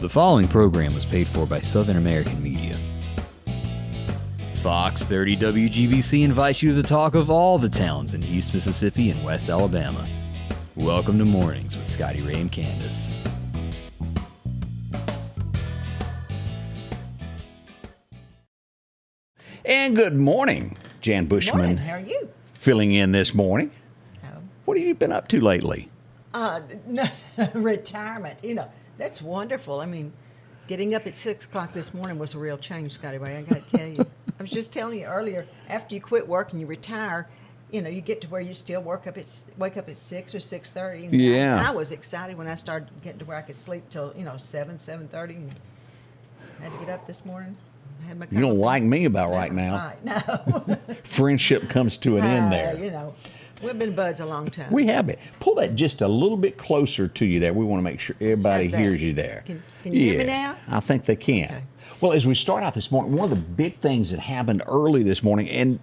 The following program was paid for by Southern American Media. Fox 30 WGBC invites you to the talk of all the towns in East Mississippi and West Alabama. Welcome to Mornings with Scotty Ray and Candace. And good morning, Jan Bushman. Morning. How are you? Filling in this morning. So, What have you been up to lately? retirement. You know, that's wonderful. I mean, getting up at 6 o'clock this morning was a real change, Scotty Ray. I got to tell you. I was just telling you earlier. After you quit work and you retire, you know, you get to where you still wake up at 6 or 6:30. Yeah. I was excited when I started getting to where I could sleep till 7:30, and had to get up this morning. Had my You don't coffee. like me about right now. Right, no. Friendship comes to an end there. You know, we've been buds a long time. We have it. Pull that just a little bit closer to you there. We want to make sure everybody How's that? hears you there. Can you hear me now? I think they can. Okay. Well, as we start out this morning, one of the big things that happened early this morning, and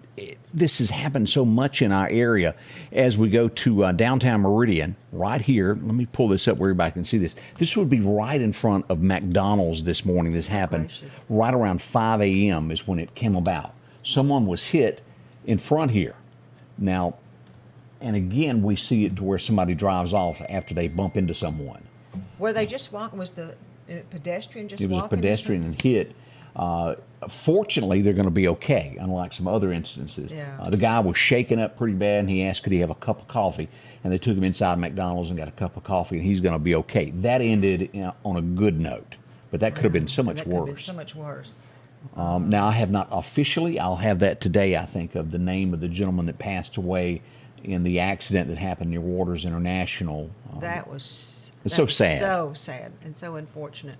this has happened so much in our area, as we go to downtown Meridian, right here. Let me pull this up where everybody can see this. This would be right in front of McDonald's this morning. This happened gracious. right around 5 a.m. is when it came about. Someone was hit in front here. Now, and again, we see it to where somebody drives off after they bump into someone. Were they just walking? Was the pedestrian just It was walking? a pedestrian and hit. Fortunately, they're going to be okay, unlike some other instances. Yeah. The guy was shaken up pretty bad, and he asked could he have a cup of coffee, and they took him inside McDonald's and got a cup of coffee, and he's going to be okay. That ended on a good note, but that could have been so much That could have been worse. so much worse. Now, I have not officially, I'll have that today, I think, of the name of the gentleman that passed away in the accident that happened near Waters International. That was it's so sad. So sad and so unfortunate.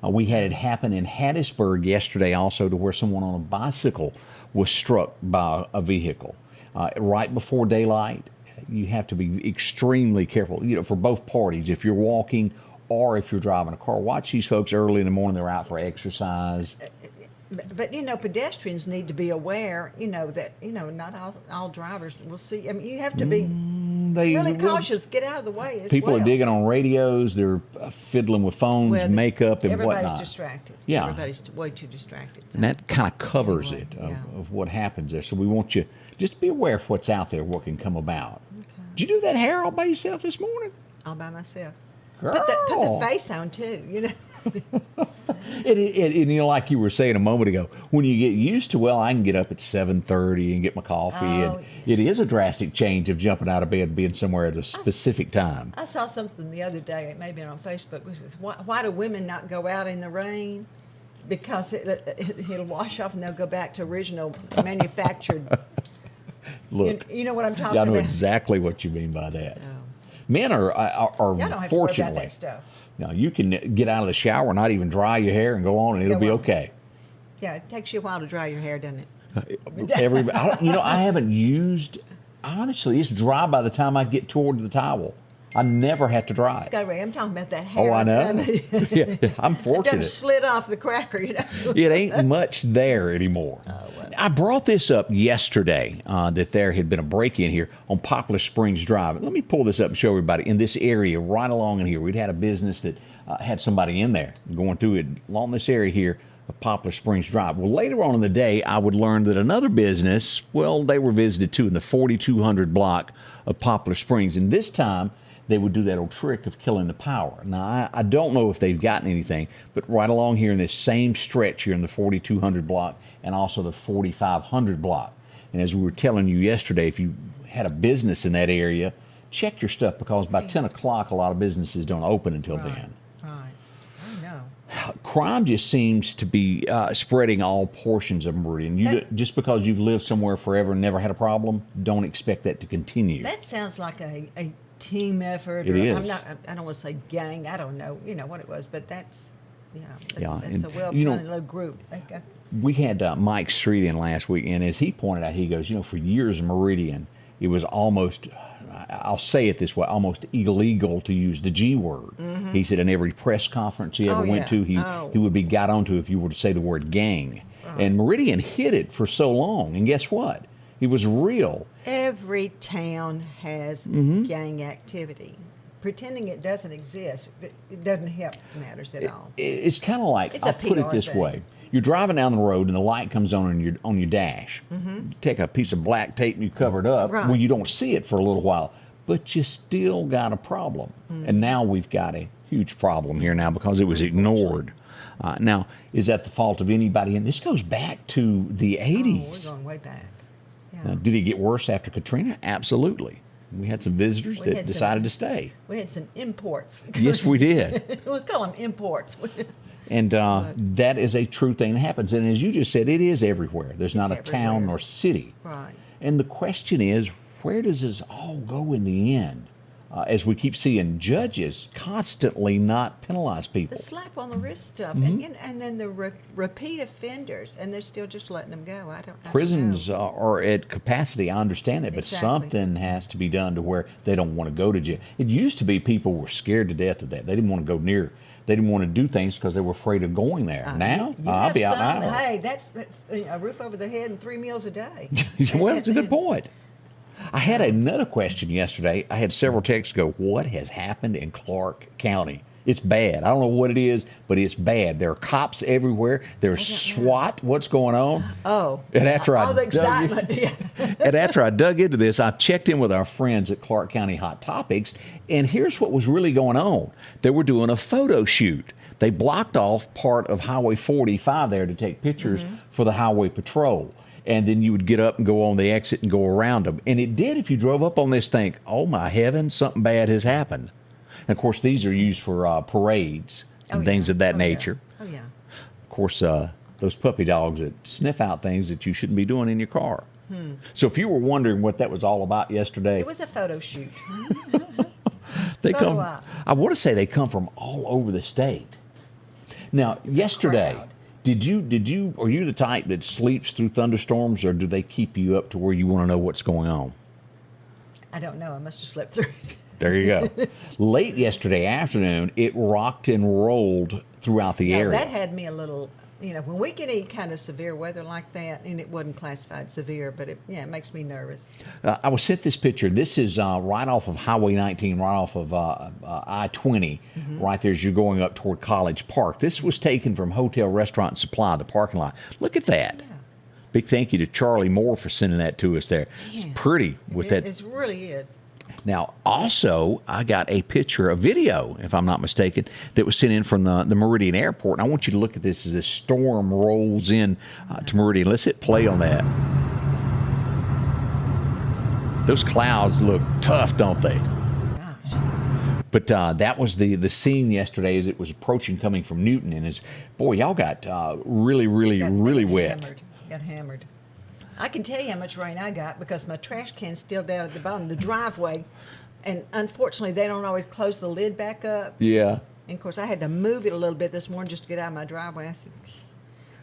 We had it happen in Hattiesburg yesterday also, to where someone on a bicycle was struck by a vehicle. Right before daylight, you have to be extremely careful, for both parties. If you're walking or if you're driving a car, watch these folks early in the morning. They're out for exercise. But pedestrians need to be aware, that not all drivers will see. I mean, you have to be really cautious. Get out of the way as People well. are digging on radios. They're fiddling with phones, Well, makeup, and everybody's whatnot. distracted. Yeah. Everybody's way too distracted. So. And that kind of covers Anyway, it yeah. of what happens there. So we want you just to be aware of what's out there, what can come about. Okay. Did you do that hair all by yourself this morning? All by myself. Girl. Put the face on too. And like you were saying a moment ago, when you get used to, I can get up at 7:30 and get my coffee, and it is a drastic change of jumping out of bed and being somewhere at a specific time. I saw something the other day, it may have been on Facebook, which is why do women not go out in the rain? Because it'll wash off and they'll go back to original manufactured. Look, you know what I'm talking I know about? exactly what you mean by that. Oh. Men are Y'all don't have to worry fortunately. about that stuff. Now, you can get out of the shower, not even dry your hair, and go on, and it'll be well. okay. Yeah, it takes you a while to dry your hair, doesn't it? I haven't used. Honestly, it's dry by the time I get toward the towel. I never have to dry it. Scotty Ray, I'm talking about that hair. Oh, I know. Yeah, I'm It done fortunate. slid off the cracker, It ain't much there anymore. well. I brought this up yesterday that there had been a break-in here on Poplar Springs Drive. Let me pull this up and show everybody. In this area, right along in here, we'd had a business that had somebody in there going through it along this area here of Poplar Springs Drive. Well, later on in the day, I would learn that another business, they were visited too in the 4200 block of Poplar Springs. And this time, they would do that old trick of killing the power. Now, I don't know if they've gotten anything, but right along here in this same stretch here in the 4200 block and also the 4500 block. And as we were telling you yesterday, if you had a business in that area, check your stuff, because by 10 o'clock, a lot of businesses don't open until then. Right. I know. Crime just seems to be spreading all portions of Meridian. Just because you've lived somewhere forever and never had a problem, don't expect that to continue. That sounds like a team effort. It is. I don't want to say gang. I don't know. You know what it was, but that's Yeah, That's and, a well-planned little group. We had Mike Street in last week, and as he pointed out, he goes, for years in Meridian, it was almost, I'll say it this way, almost illegal to use the G word. Mm-hmm. He said in every press conference he ever went to, he would be got onto if you were to say the word gang. Oh. And Meridian hid it for so long, and guess what? It was real. Every town has gang activity. pretending it doesn't exist, it doesn't help matters at all. It's kind of like, It's a I'll put it PR this thing. way. You're driving down the road and the light comes on your dash. You take a piece of black tape and you cover it up. Right. Well, you don't see it for a little while, but you still got a problem. And now we've got a huge problem here now because it was ignored. Now, is that the fault of anybody? And this goes back to the 80s. We're going way back. Yeah. Now, did it get worse after Katrina? Absolutely. We had some visitors We that had some- decided to stay. We had some imports. Yes, we did. We'll call them imports. And that is a true thing that happens. And as you just said, it is everywhere. There's not a It's town everywhere. nor city. Right. And the question is, where does this all go in the end? As we keep seeing judges constantly not penalize people. The slap on the wrist stuff, Mm-hmm. and then the repeat offenders, and they're still just letting them go. I don't Prisons know. are at capacity. I understand it, but Exactly. something has to be done to where they don't want to go to jail. It used to be people were scared to death of that. They didn't want to go near. They didn't want to do things because they were afraid of going there. Now, You I'll have be out some, now. hey, that's a roof over their head and 3 meals a day. Well, it's a good point. I had another question yesterday. I had several texts go, what has happened in Clark County? It's bad. I don't know what it is, but it's bad. There are cops everywhere. There's SWAT. What's going on? Oh, And after I all the dug excitement. in- Yeah. And after I dug into this, I checked in with our friends at Clark County Hot Topics, and here's what was really going on. They were doing a photo shoot. They blocked off part of Highway 45 there to take pictures for the highway patrol. And then you would get up and go on the exit and go around them. And it did, if you drove up on this, think, oh my heavens, something bad has happened. And of course, these are used for parades and Oh, things yeah. of that Oh, nature. Yeah. Oh, yeah. Of course, those puppy dogs that sniff out things that you shouldn't be doing in your car. So if you were wondering what that was all about yesterday, It was a photo shoot. they photo come. op. I want to say they come from all over the state. Now, yesterday, crowd. are you the type that sleeps through thunderstorms, or do they keep you up to where you want to know what's going on? I don't know. I must have slept through it. There you go. Late yesterday afternoon, it rocked and rolled throughout the Now, area. that had me a little, when we get any kind of severe weather like that, and it wasn't classified severe, but it makes me nervous. I was sent this picture. This is right off of Highway 19, right off of I-20, right there as you're going up toward College Park. This was taken from Hotel Restaurant and Supply, the parking lot. Look at that. Yeah. Big thank you to Charlie Moore for sending that to us there. It's Yeah. pretty with that. It really is. Now, also, I got a picture, a video, if I'm not mistaken, that was sent in from the Meridian Airport. And I want you to look at this as this storm rolls in to Meridian. Let's hit play on that. Those clouds look tough, don't they? Gosh. But that was the scene yesterday as it was approaching, coming from Newton. And boy, y'all got really Got wet. hammered. Got hammered. I can tell you how much rain I got because my trash can's still down at the bottom of the driveway. And unfortunately, they don't always close the lid back up. Yeah. And of course, I had to move it a little bit this morning just to get out of my driveway. I said,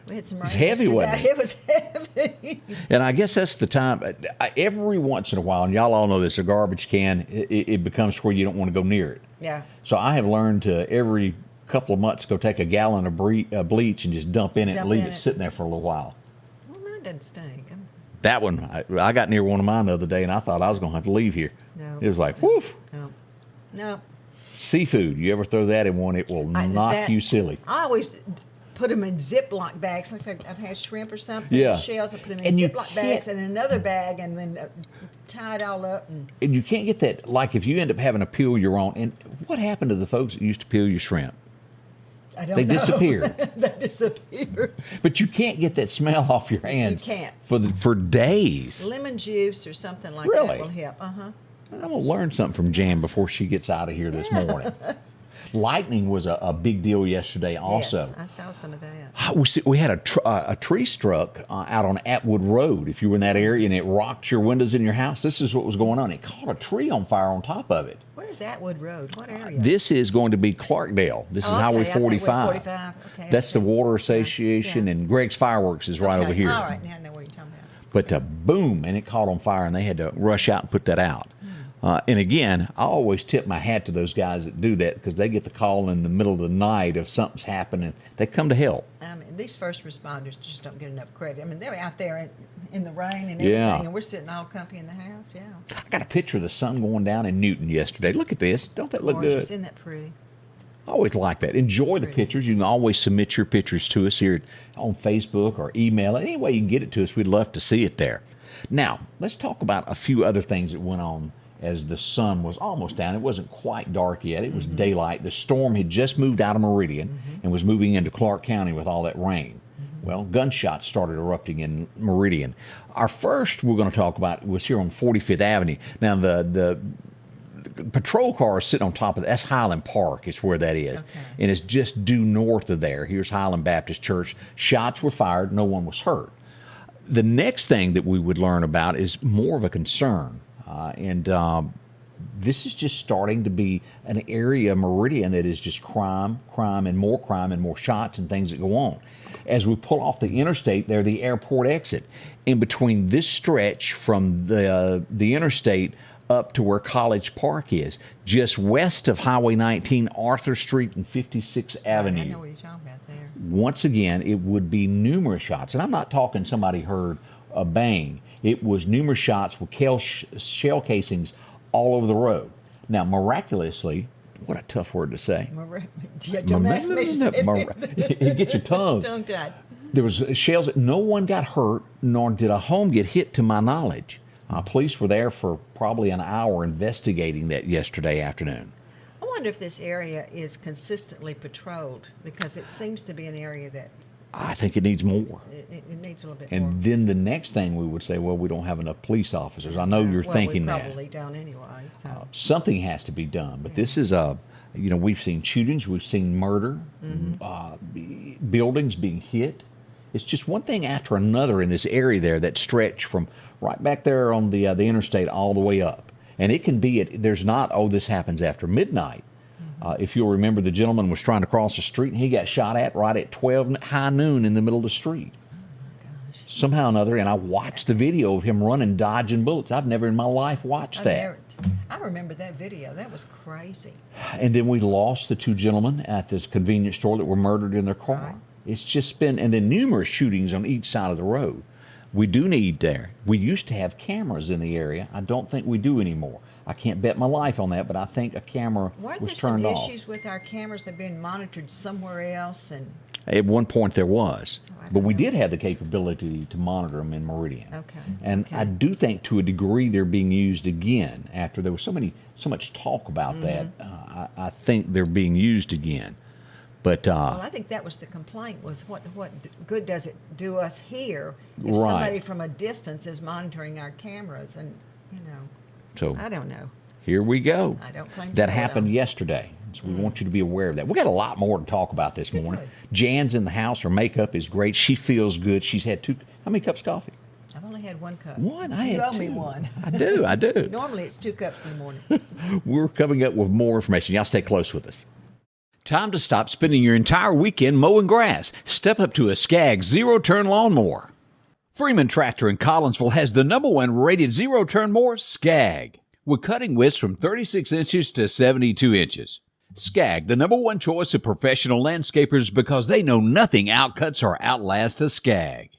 we had some rain. It's heavy, wasn't yesterday. It was heavy. And I guess that's the time. Every once in a while, and y'all all know this, a garbage can, it becomes where you don't want to go near it. Yeah. So I have learned to every couple of months go take a gallon of bleach and just dump in it and Dump leave in it it. sitting there for a little while. Well, mine doesn't stink. That one, I got near one of mine the other day and I thought I was going to have to leave here. No. It was like, woof. No. Seafood, you ever throw that in one, it will knock you silly. I always put them in Ziploc bags. Like if I've had shrimp or something, Yeah. shells, I put them in And you Ziploc bags can't- and another bag and then tie it all up. And you can't get that, like if you end up having to peel your own. And what happened to the folks that used to peel your shrimp? I don't They know. disappeared. They disappeared. But you can't get that smell off your hands. You can't. For days. Lemon juice or something like Really? that will help. I'm going to learn something from Jan before she gets out of here this morning. Lightning was a big deal yesterday also. Yes, I saw some of that. We had a tree struck out on Atwood Road. If you were in that area and it rocked your windows in your house, this is what was going on. It caught a tree on fire on top of it. Where's Atwood Road? What area? This is going to be Clarkdale. This is Oh, okay. Highway I think we're 45. 45. Okay, That's the okay. Water Association, Yeah. and Greg's Fireworks is right Okay, over here. All right, now I know what you're talking about. But boom, and it caught on fire, and they had to rush out and put that out. And again, I always tip my hat to those guys that do that because they get the call in the middle of the night if something's happening. They come to help. I mean, these first responders just don't get enough credit. I mean, they're out there in the rain and everything, and we're sitting all comfy in the house. Yeah. I got a picture of the sun going down in Newton yesterday. Look at this. Don't that look Gorgeous. good? Isn't that pretty? I always like that. Enjoy the pictures. You can always submit your pictures to us here on Facebook or email. Any way you can get it to us, we'd love to see it there. Now, let's talk about a few other things that went on as the sun was almost down. It wasn't quite dark yet. It was daylight. The storm had just moved out of Meridian and was moving into Clark County with all that rain. Well, gunshots started erupting in Meridian. Our first we're going to talk about was here on 45th Avenue. Now, the patrol car is sitting on top of that's Highland Park is where that is. Okay. And it's just due north of there. Here's Highland Baptist Church. Shots were fired. No one was hurt. The next thing that we would learn about is more of a concern. This is just starting to be an area, Meridian, that is just crime, and more shots and things that go on. As we pull off the interstate there, the airport exit. In between this stretch from the interstate up to where College Park is, just west of Highway 19, Arthur Street and 56th Avenue. I know what you're talking about there. Once again, it would be numerous shots. And I'm not talking somebody heard a bang. It was numerous shots with shell casings all over the road. Now, miraculously, what a tough word to say. Don't ask me to say it. Get your tongue. Tongue-tied. There was shells. No one got hurt, nor did a home get hit to my knowledge. Police were there for probably an hour investigating that yesterday afternoon. I wonder if this area is consistently patrolled, because it seems to be an area that I think it needs more. it needs a little bit And more. then the next thing we would say, well, we don't have enough police officers. I know you're thinking we that. probably don't anyway. So. Something has to be done. But this is we've seen shootings, we've seen murder, buildings being hit. It's just one thing after another in this area there that stretch from right back there on the interstate all the way up. And it can be, there's not, this happens after midnight. If you'll remember, the gentleman was trying to cross the street and he got shot at right at 12 high noon in the middle of the street. Somehow or another, and I watched the video of him running, dodging bullets. I've never in my life watched that. I remember that video. That was crazy. And then we lost the two gentlemen at this convenience store that were murdered in their car. Right. It's just been, and then numerous shootings on each side of the road. We do need there. We used to have cameras in the area. I don't think we do anymore. I can't bet my life on that, but I think a camera was turned off. Weren't there some issues with our cameras that being monitored somewhere else? And At one point there was, but we know. did have the capability to monitor them in Meridian. Okay. And Okay. I do think to a degree they're being used again after there was so much talk about that. I think they're being used again. But well, I think that was the complaint, was what good does it do us here if Right. somebody from a distance is monitoring our cameras? And, so I don't know. here we go. I don't claim to that know it happened all. yesterday. So we want you to be aware of that. We got a lot more to talk about this morning. Jan's in the house. Her makeup is great. She feels good. She's had how many cups of coffee? I've only had one cup. One. I You had owe me two. one. I do. Normally it's 2 cups in the morning. We're coming up with more information. Y'all stay close with us. Time to stop spending your entire weekend mowing grass. Step up to a Skag zero-turn lawnmower. Freeman Tractor in Collinsville has the #1 rated zero-turn mower, Skag, with cutting widths from 36 inches to 72 inches. Skag, the #1 choice of professional landscapers because they know nothing outcuts or outlasts a Skag.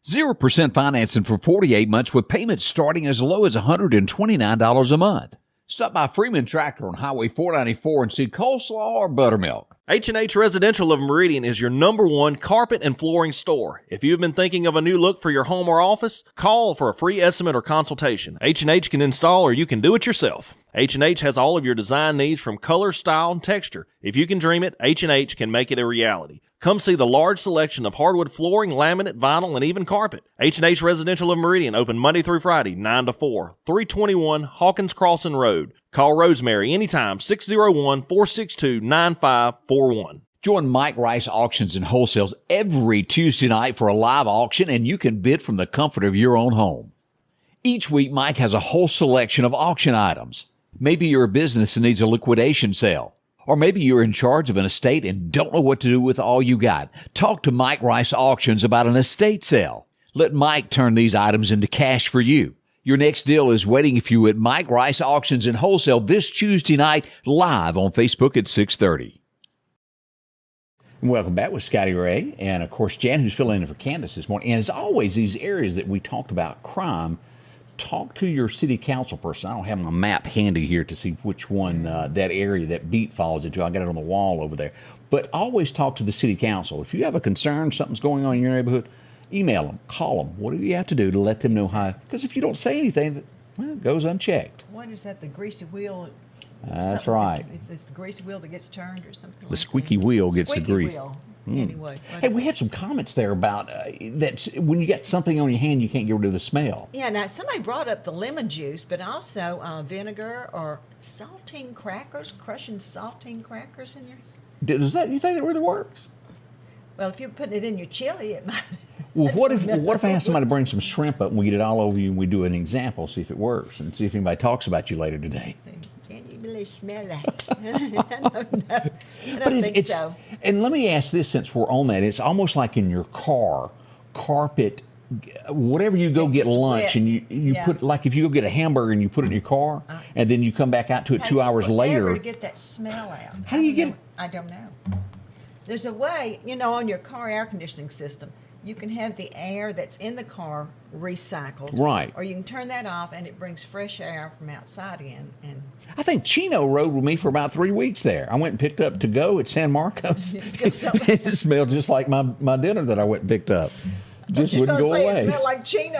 0% financing for 48 months with payments starting as low as $129 a month. Stop by Freeman Tractor on Highway 494 and see coleslaw or buttermilk. H&H Residential of Meridian is your #1 carpet and flooring store. If you've been thinking of a new look for your home or office, call for a free estimate or consultation. H&H can install or you can do it yourself. H&H has all of your design needs from color, style, and texture. If you can dream it, H&H can make it a reality. Come see the large selection of hardwood flooring, laminate, vinyl, and even carpet. H&H Residential of Meridian, open Monday through Friday, 9 to 4, 321 Hawkins Crossing Road. Call Rosemary anytime, 601-462-9541. Join Mike Rice Auctions and Wholesales every Tuesday night for a live auction, and you can bid from the comfort of your own home. Each week, Mike has a whole selection of auction items. Maybe you're a business that needs a liquidation sale. Or maybe you're in charge of an estate and don't know what to do with all you got. Talk to Mike Rice Auctions about an estate sale. Let Mike turn these items into cash for you. Your next deal is waiting for you at Mike Rice Auctions and Wholesale this Tuesday night, live on Facebook at 6:30. Welcome back with Scotty Ray, and of course Jan, who's filling in for Candace this morning. And as always, these areas that we talked about, crime, talk to your city council person. I don't have my map handy here to see which one that area, that beat falls into. I got it on the wall over there. But always talk to the city council. If you have a concern, something's going on in your neighborhood, email them, call them, whatever you have to do to let them know how. Because if you don't say anything, well, it goes unchecked. What is that, the greasy wheel? That's right. It's the greasy wheel that gets turned or something. The squeaky wheel gets the grease. Wheel. Anyway. Hey, we had some comments there about that when you get something on your hand, you can't get rid of the smell. Yeah, now somebody brought up the lemon juice, but also vinegar or saltine crackers, crushing saltine crackers in your... Does that, you think that really works? Well, if you're putting it in your chili, it might... Well, what if I ask somebody to bring some shrimp up and we get it all over you and we do an example, see if it works, and see if anybody talks about you later today? Can you really smell that? I don't know. I don't think so. And let me ask this, since we're on that, it's almost like in your car, carpet, whatever you go get lunch, wet. and you put, like if you go get a hamburger and you put it in your car, and then you come back out to it 2 hours later. To get that smell out. How do you get it? I don't know. There's a way, on your car air conditioning system, you can have the air that's in the car recycled. Right. Or you can turn that off and it brings fresh air from outside in. And I think Chino rode with me for about 3 weeks there. I went and picked up to go at San Marcos. It smelled just like my dinner that I went and picked up. Just wouldn't go away. It smelled like Chino.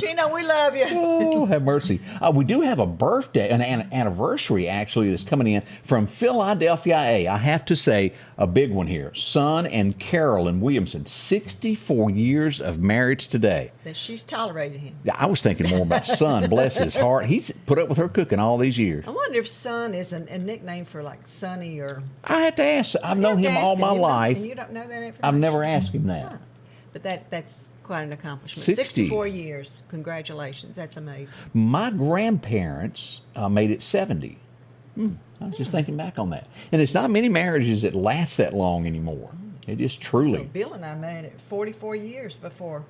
Chino, we love you. Oh, have mercy. We do have a birthday, an anniversary actually, that's coming in from Philadelphia, I have to say, a big one here. Son and Carolyn Williamson, 64 years of marriage today. That she's tolerated him. Yeah, I was thinking more about Son, bless his heart. He's put up with her cooking all these years. I wonder if Son is a nickname for like Sonny or... I had to ask. I've known him all my life. And you don't know that information? I've never asked him that. Huh. But that's quite an accomplishment. 60. 64 years. Congratulations. That's amazing. My grandparents made it 70. I was just thinking back on that. And it's not many marriages that last that long anymore. It is truly. Well, Bill and I made it 44 years before,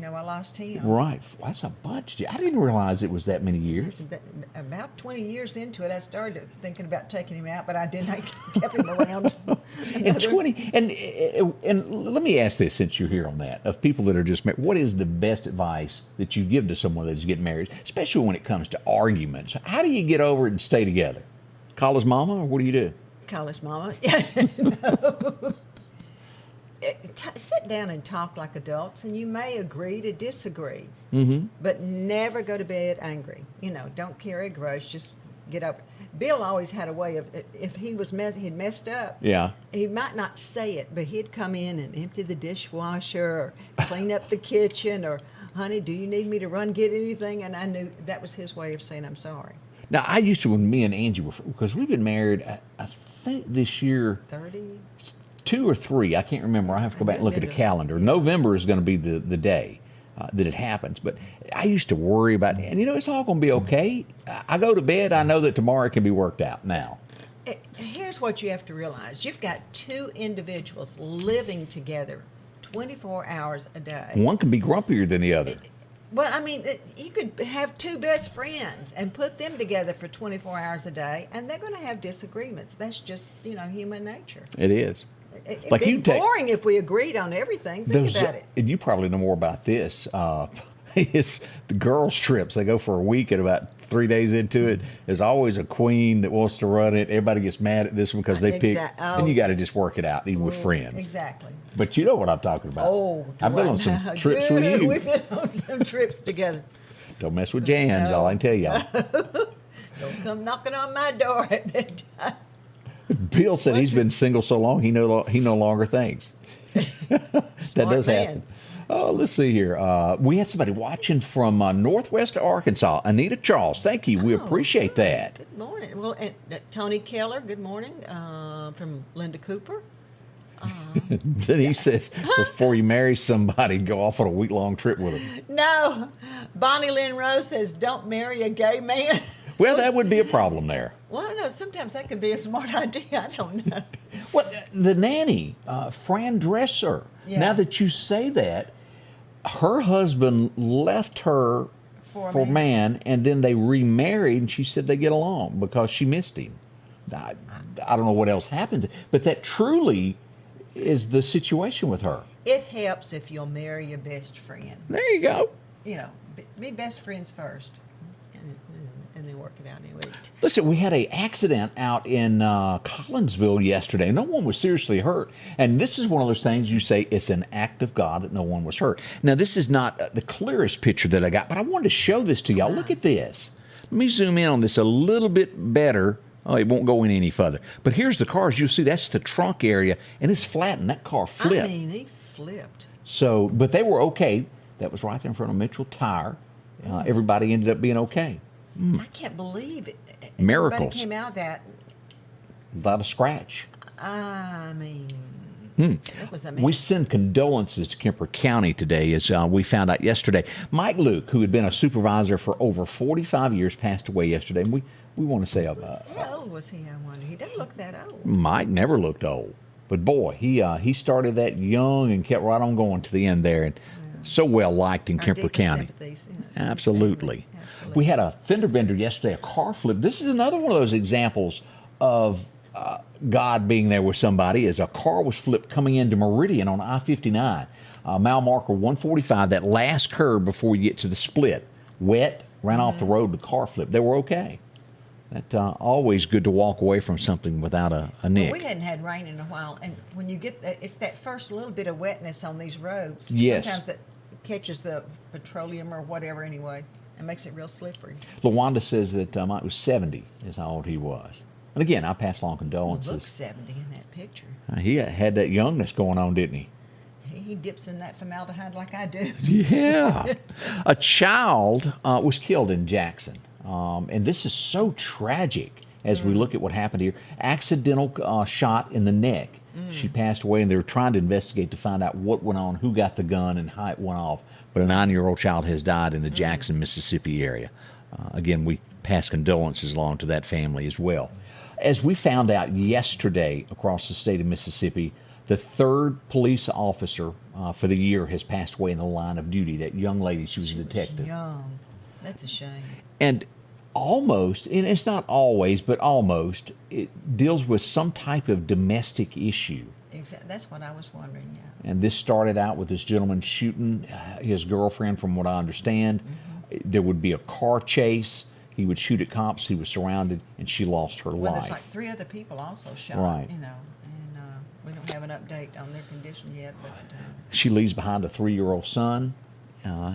I lost him. Right. That's a bunch. I didn't realize it was that many years. About 20 years into it, I started thinking about taking him out, but I didn't. I kept him around. And let me ask this, since you're here on that, of people that are just married, what is the best advice that you give to someone that's getting married, especially when it comes to arguments? How do you get over it and stay together? Call his mama, or what do you do? Call his mama? No. Sit down and talk like adults, and you may agree to disagree, but never go to bed angry. Don't carry a grudge. Just get up. Bill always had a way of, if he was he'd messed up. Yeah. He might not say it, but he'd come in and empty the dishwasher or clean up the kitchen or, honey, do you need me to run get anything? And I knew that was his way of saying I'm sorry. Now, I used to, when me and Angie were, because we've been married, I think this year. 30? 2 or 3, I can't remember. I have to go back and look at a calendar. November is going to be the day that it happens. But I used to worry about, and it's all going to be okay. I go to bed, I know that tomorrow it can be worked out now. Here's what you have to realize. You've got 2 individuals living together 24 hours a day. One can be grumpier than the other. Well, I mean, you could have 2 best friends and put them together for 24 hours a day, and they're going to have disagreements. That's just, human nature. It is. It'd Like be boring if we agreed on everything. Think about it. And you probably know more about this. It's the girls' trips. They go for a week, and about 3 days into it, there's always a queen that wants to run it. Everybody gets mad at this one because they pick. And you got to just work it out, even with friends. Exactly. But you know what I'm talking about. Oh, I've been on some trips with you. We've been on some trips together. Don't mess with Jan's, all I can tell y'all. Don't come knocking on my door at that time. Bill said he's been single so long he no longer thinks. That does happen. Oh, let's see here. We had somebody watching from Northwest Arkansas. Anita Charles, thank you. We appreciate that. Good morning. Well, and, Tony Keller, good morning, from Linda Cooper. Then he says, before you marry somebody, go off on a week-long trip with them. No. Bonnie Lynn Rose says, don't marry a gay man. Well, that would be a problem there. Well, I don't know. Sometimes that could be a smart idea. I don't know. Well, the nanny, Fran Dresser, Yeah. now that you say that, her husband left her a man, and then they remarried, and she said they get along because she missed him. I don't know what else happened, but that truly is the situation with her. It helps if you'll marry your best friend. There you go. You know, be best friends first, and then work it out anyway. Listen, we had an accident out in Collinsville yesterday. No one was seriously hurt. And this is one of those things you say it's an act of God that no one was hurt. Now, this is not the clearest picture that I got, but I wanted to show this to y'all. Look at this. Let me zoom in on this a little bit better. Oh, it won't go in any further. But here's the cars. You'll see that's the trunk area, and it's flattened. That car flipped. I mean, he flipped. So, but they were okay. That was right there in front of Mitchell Tire. Everybody ended up being okay. I can't believe it. Miracles. Everybody came out of that. Without a scratch. I mean, that was amazing. We send condolences to Kemper County today, as we found out yesterday. Mike Luke, who had been a supervisor for over 45 years, passed away yesterday. And we want to say, how old was he, I wonder? He didn't look that old. Mike never looked old. But boy, he started that young and kept right on going to the end there. And so well liked in Kemper County. Absolutely. We had a fender bender yesterday, a car flip. This is another one of those examples of God being there with somebody, as a car was flipped coming into Meridian on I-59. Mile marker 145, that last curve before you get to the split. Wet, ran off the road, the car flipped. They were okay. That's always good to walk away from something without a nick. Well, we hadn't had rain in a while, and when you get that, it's that first little bit of wetness on these roads. Yes. Sometimes that catches the petroleum or whatever anyway, and makes it real slippery. LaWanda says that Mike was 70 is how old he was. And again, I pass along condolences. He looks 70 in that picture. He had that youngness going on, didn't he? He dips in that formaldehyde like I do. Yeah. A child was killed in Jackson. And this is so tragic as we look at what happened here. Accidental shot in the neck. She passed away, and they were trying to investigate to find out what went on, who got the gun, and how it went off. But a 9-year-old child has died in the Jackson, Mississippi area. Again, we pass condolences along to that family as well. As we found out yesterday across the state of Mississippi, the third police officer for the year has passed away in the line of duty. That young lady, she was a detective. Young. That's a shame. And almost, and it's not always, but almost, it deals with some type of domestic issue. Exactly. That's what I was wondering, yeah. And this started out with this gentleman shooting his girlfriend, from what I understand. There would be a car chase. He would shoot at cops. He was surrounded, and she lost her Well, life. there's like 3 other people also shot, Right. you know, and we don't have an update on their condition yet. But She leaves behind a 3-year-old son.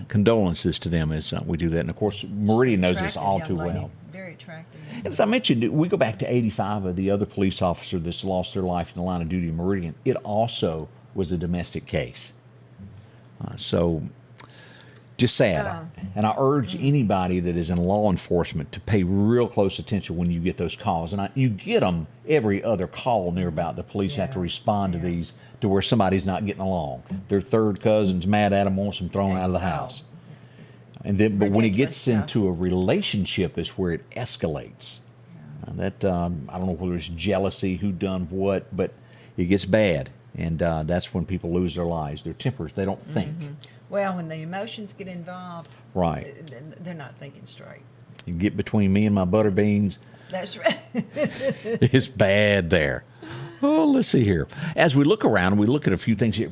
Condolences to them as we do that. And, of course, Meridian knows this all too well. Very attractive. As I mentioned, we go back to 85 of the other police officer that's lost their life in the line of duty in Meridian. It also was a domestic case. So just sad. And I urge anybody that is in law enforcement to pay real close attention when you get those calls. And you get them every other call near about. The police have to respond to these, to where somebody's not getting along. Their third cousin's mad at them, wants them thrown out of the house. And then, but when it gets into a relationship, is where it escalates. That I don't know whether it's jealousy, who done what, but it gets bad, and that's when people lose their lives, their tempers. They don't think. Well, when the emotions get involved, Right. they're not thinking straight. You get between me and my butter beans, That's right. it's bad there. Oh, let's see here. As we look around, we look at a few things here.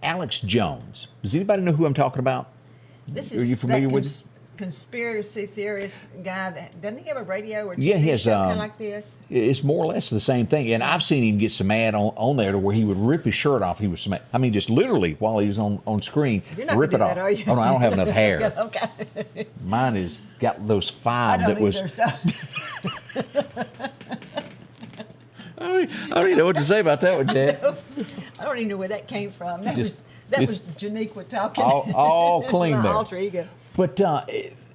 Alex Jones. Does anybody know who I'm talking about? This Are is you familiar that with conspiracy theorist guy that doesn't he have a radio or TV Yeah, he has, show kind of like this? It's more or less the same thing. And I've seen him get so mad on there to where he would rip his shirt off. He was so mad. I mean, just literally while he was on screen, You're not rip it gonna do off. that, are you? Oh, no, I don't have enough hair. Okay. Mine has got those I 5 don't that was. either, so. I don't even know what to say about that one, Jack. I don't even know where that came from. That Just- was Janiqua talking. All clean My there. alter ego. But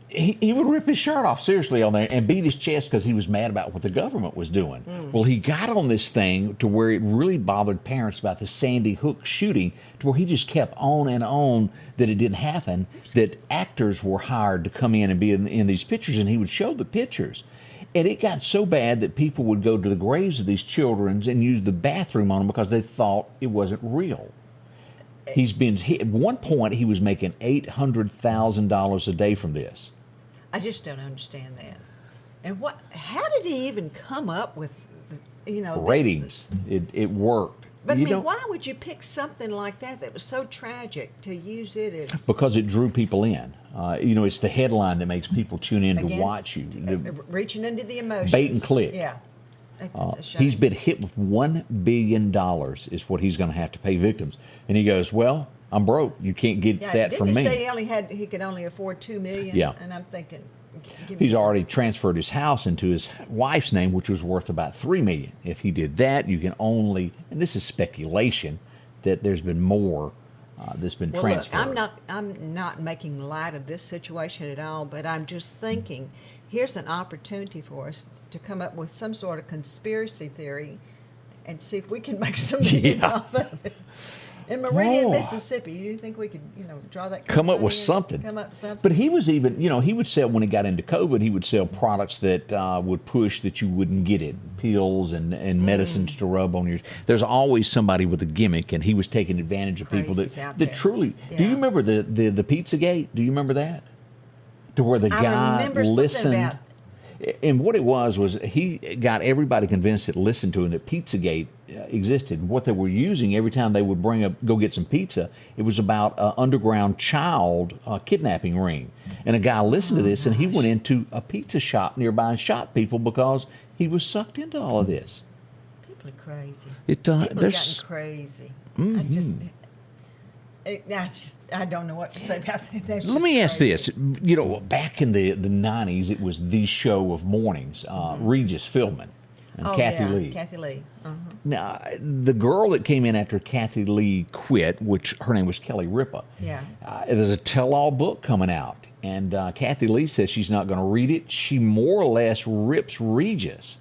he would rip his shirt off seriously on there and beat his chest because he was mad about what the government was doing. Well, he got on this thing to where it really bothered parents about the Sandy Hook shooting, to where he just kept on and on that it didn't happen, that actors were hired to come in and be in these pictures, and he would show the pictures. And it got so bad that people would go to the graves of these children and use the bathroom on them because they thought it wasn't real. At one point, he was making $800,000 a day from this. I just don't understand that. And how did he even come up with, ratings? It worked. But why would you pick something like that was so tragic to use it as? Because it drew people in. It's the headline that makes people tune in to watch you. Reaching into the emotions. Bait and click. Yeah. He's been hit with $1 billion is what he's going to have to pay victims. And he goes, well, I'm broke. You can't get that from me. Didn't he say he could only afford $2 million? Yeah. And I'm thinking, he's already transferred his house into his wife's name, which was worth about $3 million. If he did that, you can only, and this is speculation, that there's been more that's been transferred. Look, I'm not making light of this situation at all, but I'm just thinking, here's an opportunity for us to come up with some sort of conspiracy theory and see if we can make some millions off of it. In Meridian, Mississippi, you think we could, draw that? Come up with something. But he was even, he would sell, when he got into COVID, he would sell products that would push that you wouldn't get it. Pills and medicines to rub on your. There's always somebody with a gimmick, and he was taking advantage of people that truly. Yeah. Do you remember the Pizzagate? Do you remember that? To where the guy listened. And what it was he got everybody convinced that listened to him that Pizzagate existed. And what they were using every time they would go get some pizza, it was about an underground child kidnapping ring. And a guy listened to this, and he went into a pizza shop nearby and shot people because he was sucked into all of this. People are crazy. People have gotten crazy. Mm-hmm. I don't know what to say about that. Let me ask this. Back in the 90s, it was the show of mornings. Regis Philbin and Kathy Lee. Kathy Lee. Uh-huh. Now, the girl that came in after Kathy Lee quit, which her name was Kelly Ripa. Yeah. There's a tell-all book coming out, and Kathy Lee says she's not going to read it. She more or less rips Regis.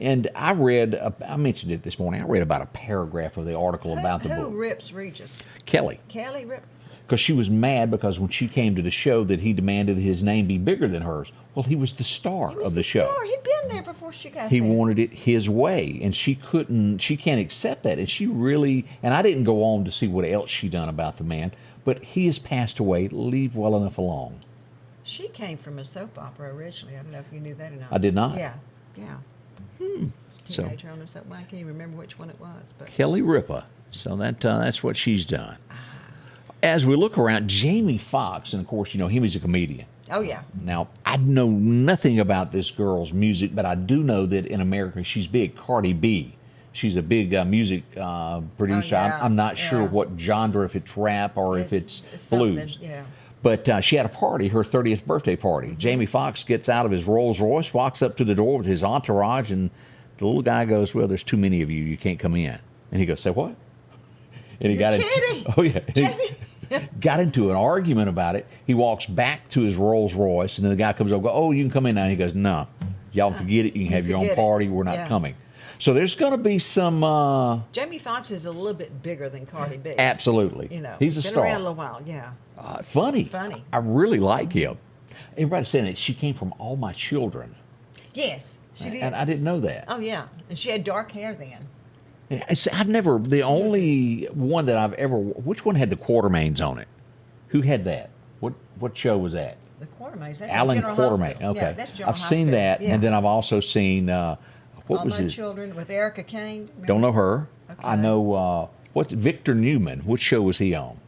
And I mentioned it this morning, I read about a paragraph of the article about the book. Who rips Regis? Kelly. Kelly ripped? Because she was mad because when she came to the show that he demanded his name be bigger than hers. Well, he was the star of the show. He'd been there before she got He there. wanted it his way, and she can't accept that. And and I didn't go on to see what else she done about the man, but he has passed away. Leave well enough alone. She came from a soap opera originally. I don't know if you knew that or not. I did not. Yeah. Teenager on a soap. I can't even remember which one it was. But Kelly Ripa. So that's what she's done. As we look around, Jamie Foxx, and of course, he was a comedian. Oh, yeah. Now, I know nothing about this girl's music, but I do know that in America, she's big. Cardi B. She's a big music producer. Oh, yeah. I'm not sure what genre, if it's rap or if it's blues. Yeah. But she had a party, her 30th birthday party. Jamie Foxx gets out of his Rolls Royce, walks up to the door with his entourage, and the little guy goes, well, there's too many of you. You can't come in. And he goes, say what? And he got into an argument about it. He walks back to his Rolls Royce, and then the guy comes over and goes, oh, you can come in now. And he goes, no, y'all forget it. You can have your own party. We're not coming. So there's going to be some... Jamie Foxx is a little bit bigger than Cardi B. Absolutely. He's a star. Been around a little while, yeah. Funny. I really like him. Everybody's saying that she came from All My Children. Yes, she did. And I didn't know that. Oh, yeah. And she had dark hair then. The only one that I've ever... Which one had the Quartermains on it? Who had that? What show was that? The Quartermains. That's Alan General Quartermain. Hospital. Okay. Yeah, that's General I've seen that, yeah. and then I've also seen... All My Children with Erica Kane. Remember? Don't know her. Okay. I know... what's Victor Newman? What show was he on?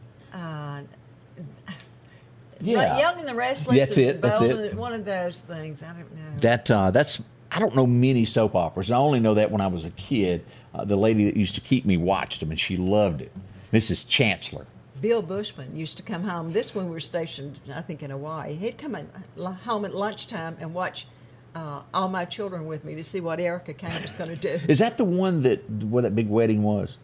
Young and the Restless. That's it. One of those things. I don't know. That's... I don't know many soap operas. I only know that when I was a kid, the lady that used to keep me watched them, and she loved it. Mrs. Chancellor. Bill Bushman used to come home. This one we were stationed, I think, in Hawaii. He'd come home at lunchtime and watch All My Children with me to see what Erica Kane was going to do. Is that the one where that big wedding was?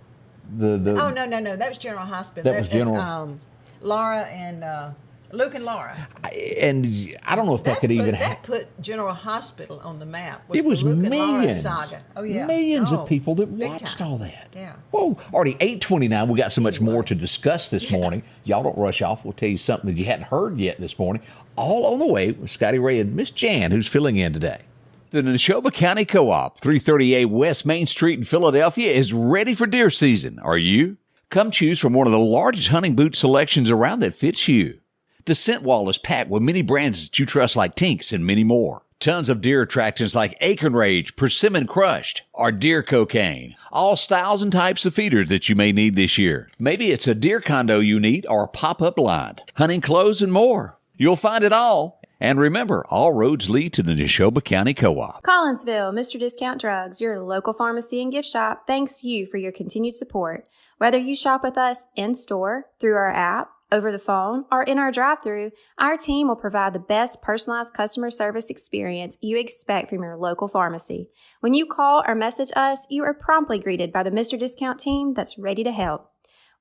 Oh, no. That was General Hospital. That was General. Laura and... Luke and Laura. And I don't know if that could even happen. That put General Hospital on the map. It was the Luke millions. And Laura saga. Oh, yeah. Millions of people that watched all that. Yeah. Whoa. Already 8:29. We got so much more to discuss this morning. Y'all don't rush off. We'll tell you something that you hadn't heard yet this morning. All on the way with Scotty Ray and Miss Jan, who's filling in today. The Neshoba County Co-op, 338 West Main Street in Philadelphia, is ready for deer season. Are you? Come choose from one of the largest hunting boot selections around that fits you. The scent wall is packed with many brands that you trust like Tinks and many more. Tons of deer attractions like Acorn Rage, Persimmon Crushed, or Deer Cocaine. All styles and types of feeders that you may need this year. Maybe it's a deer condo you need or a pop-up blind, hunting clothes and more. You'll find it all. And remember, all roads lead to the Neshoba County Co-op. Collinsville, Mr. Discount Drugs, your local pharmacy and gift shop, thanks you for your continued support. Whether you shop with us in-store, through our app, over the phone, or in our drive-thru, our team will provide the best personalized customer service experience you expect from your local pharmacy. When you call or message us, you are promptly greeted by the Mr. Discount team that's ready to help.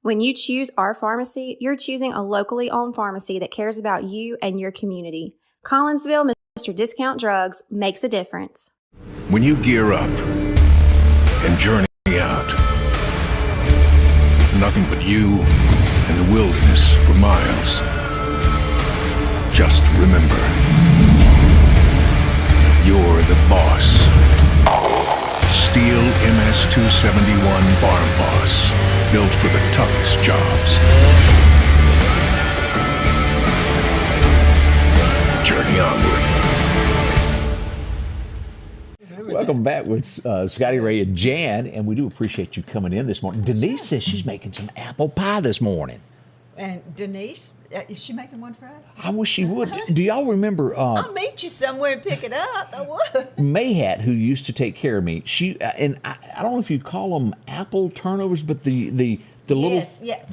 When you choose our pharmacy, you're choosing a locally owned pharmacy that cares about you and your community. Collinsville, Mr. Discount Drugs makes a difference. When you gear up and journey out, nothing but you and the wilderness for miles. Just remember, you're the boss. Steel MS-271 Farm Boss, built for the toughest jobs. Journey onward. Welcome back with Scotty Ray and Jan, and we do appreciate you coming in this morning. Denise says she's making some apple pie this morning. And Denise, is she making one for us? I wish she would. Do y'all remember? I'll meet you somewhere and pick it up. I would. Mayhat, who used to take care of me, she and I don't know if you call them apple turnovers, but the little. Yes, yeah.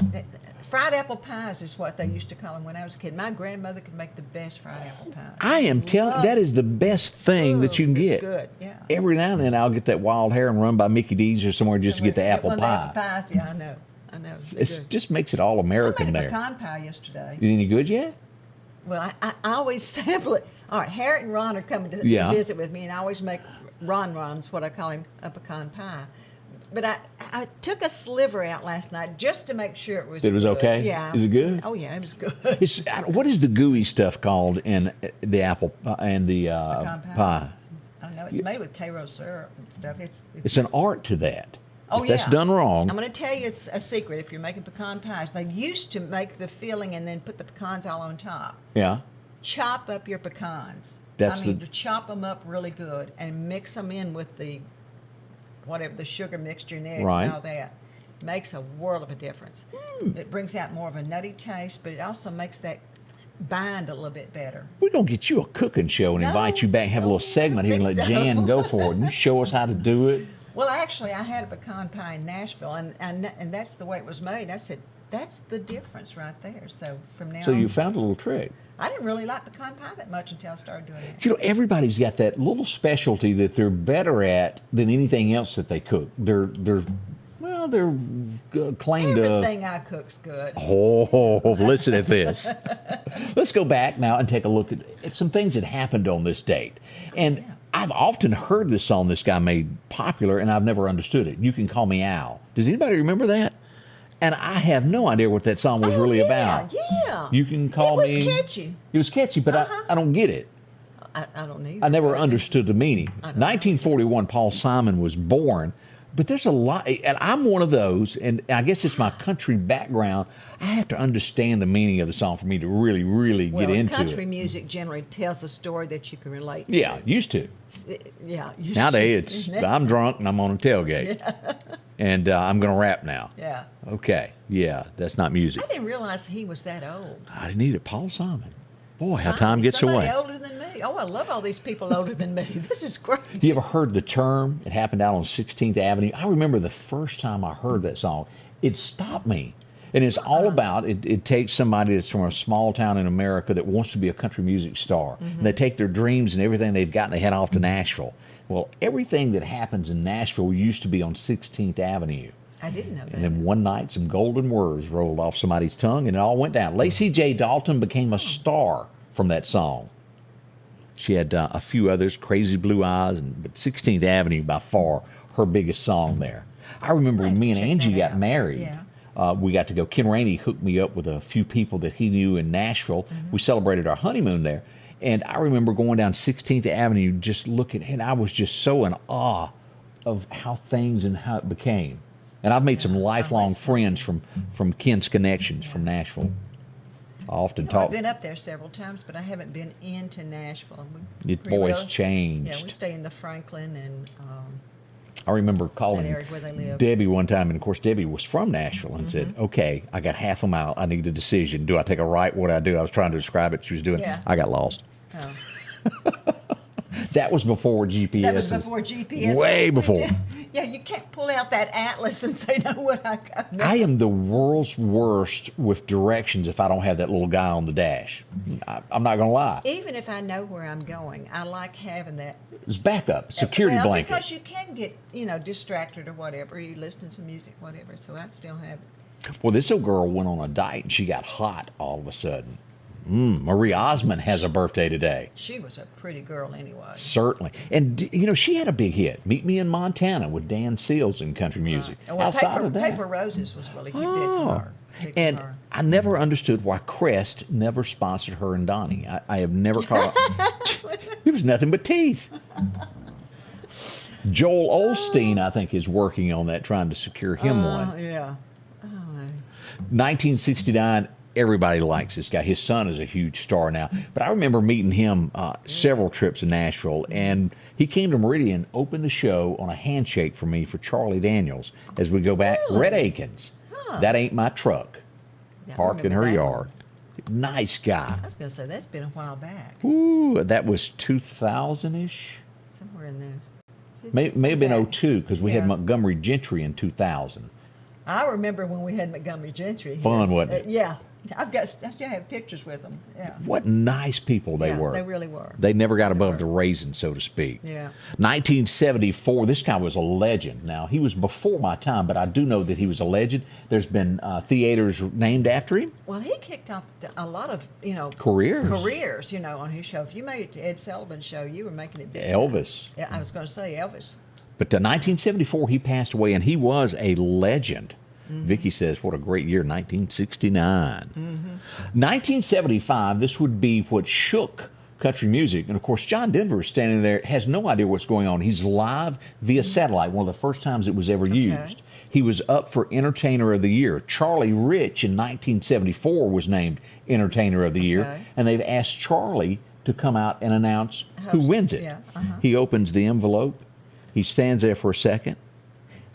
Fried apple pies is what they used to call them when I was a kid. My grandmother could make the best fried apple pies. I am telling that is the best thing that you can get. It's good, yeah. Every now and then I'll get that wild hair and run by Mickey D's or somewhere just to get the apple one pie. of the apple pies, yeah, I know. It just makes it all American I made a there. pecan pie yesterday. Is it any good yet? Well, I always sample it. All right, Harriet and Ron are coming to visit with me, and I always make Ron's what I call him, a pecan pie. But I took a sliver out last night just to make sure it was good. Okay? Yeah. Is it good? Oh, yeah, it was good. What is the gooey stuff called in the apple and the pecan pie? I don't know. It's made with Karo syrup and stuff. It's an art to that. Oh, if that's done wrong. I'm going to tell you it's a secret. If you're making pecan pies, they used to make the filling and then put the pecans all on top. Yeah. Chop up your pecans. To chop them up really good and mix them in with the sugar mixture and eggs and all that. Makes a world of a difference. It brings out more of a nutty taste, but it also makes that bind a little bit better. We're going to get you a cooking show and invite you back, have a little segment here and let Jan go for it and show us how to do it. Well, actually, I had a pecan pie in Nashville, and that's the way it was made. I said, that's the difference right there. So from now on. So you found a little trick. I didn't really like pecan pie that much until I started doing it. You know, everybody's got that little specialty that they're better at than anything else that they cook. They're claimed to. Everything I cook's good. Oh, listen at this. Let's go back now and take a look at some things that happened on this date. And I've often heard this song this guy made popular, and I've never understood it. You Can Call Me Al. Does anybody remember that? And I have no idea what that song was really about. Yeah. You Can Call Me. It was catchy. It was catchy, but I don't get it. I don't either. I never understood the meaning. 1941, Paul Simon was born. But there's a lot, and I'm one of those, and I guess it's my country background. I have to understand the meaning of the song for me to really, really get into it. Country music generally tells a story that you can relate to. Yeah, used to. Yeah, Nowadays, I'm drunk and I'm on a tailgate. Yeah. And I'm going to rap now. Yeah. Okay, yeah, that's not music. I didn't realize he was that old. I didn't either. Paul Simon. Boy, how time gets away. Somebody older than me. Oh, I love all these people older than me. This is great. You ever heard the term? It happened out on 16th Avenue. I remember the first time I heard that song. It stopped me. And it's all about, it takes somebody that's from a small town in America that wants to be a country music star. Mm-hmm. And they take their dreams and everything they've got and they head off to Nashville. Well, everything that happens in Nashville used to be on 16th Avenue. I didn't know that. And then one night, some golden words rolled off somebody's tongue, and it all went down. Lacey J. Dalton became a star from that song. She had a few others, Crazy Blue Eyes, but 16th Avenue, by far, her biggest song there. I remember when me and Angie got married, we got to go. Ken Rainey hooked me up with a few people that he knew in Nashville. Mm-hmm. We celebrated our honeymoon there. And I remember going down 16th Avenue just looking, and I was just so in awe of how things and how it became. And I've made some lifelong friends from Ken's Connections from Nashville. I often talk. I've been up there several times, but I haven't been into Nashville. It's changed. Yeah, we stay in the Franklin and I remember that calling area where they live. Debbie one time, and of course Debbie was from Nashville, and said, "Okay, I got half a mile. I need a decision. Do I take a right? What do I do?" I was trying to describe it. She was doing. Yeah. I got lost. Oh. That was before GPS. That was before GPS. Way before. Yeah, you can't pull out that atlas and say, "No, what I got." No. I am the world's worst with directions if I don't have that little guy on the dash. I'm not going to lie. Even if I know where I'm going, I like having that It's backup, security blanket. because you can get distracted or whatever. You listening to music, whatever. So I still have it. Well, this old girl went on a diet and she got hot all of a sudden. Marie Osmond has a birthday today. She was a pretty girl anyway. Certainly. And, she had a big hit, Meet Me in Montana with Dan Seals in country music. Right. Well, Outside of that. Paper Roses was really big for her. Big And for her. I never understood why Crest never sponsored her and Donnie. I have never caught it was nothing but teeth. Joel Osteen, I think, is working on that, trying to secure him one. Yeah. 1969, everybody likes this guy. His son is a huge star now. But I remember meeting him several trips in Nashville, and he came to Meridian, opened the show on a handshake for me for Charlie Daniels as we go back. Really? Red Akins. That ain't my truck. Yeah, I Parked in her remember that yard. Nice guy. I was going to say, that's been a while back. Ooh, that was 2000-ish. Somewhere in there. May have been 02 because we had Yeah. Montgomery Gentry in 2000. I remember when we had Montgomery Gentry. Fun, wasn't it? Yeah. I still have pictures with them. Yeah. What nice people they Yeah, were. they really were. They never got above the raisin, so to speak. Yeah. 1974, this guy was a legend. Now, he was before my time, but I do know that he was a legend. There's been theaters named after him. Well, he kicked off a lot of, Careers. on his show. If you made it to Ed Sullivan's show, you were making it big. Elvis. Yeah, I was going to say Elvis. But 1974, he passed away, and he was a legend. Vicky says, what a great year, 1969. 1975, this would be what shook country music. And, of course, John Denver is standing there, has no idea what's going on. He's live via satellite, one of the first times it was ever used. He was up for Entertainer of the Year. Charlie Rich in 1974 was named Entertainer of the Year. And they've asked Charlie to come out and announce who wins it. Yeah, He opens the envelope. He stands there for a second.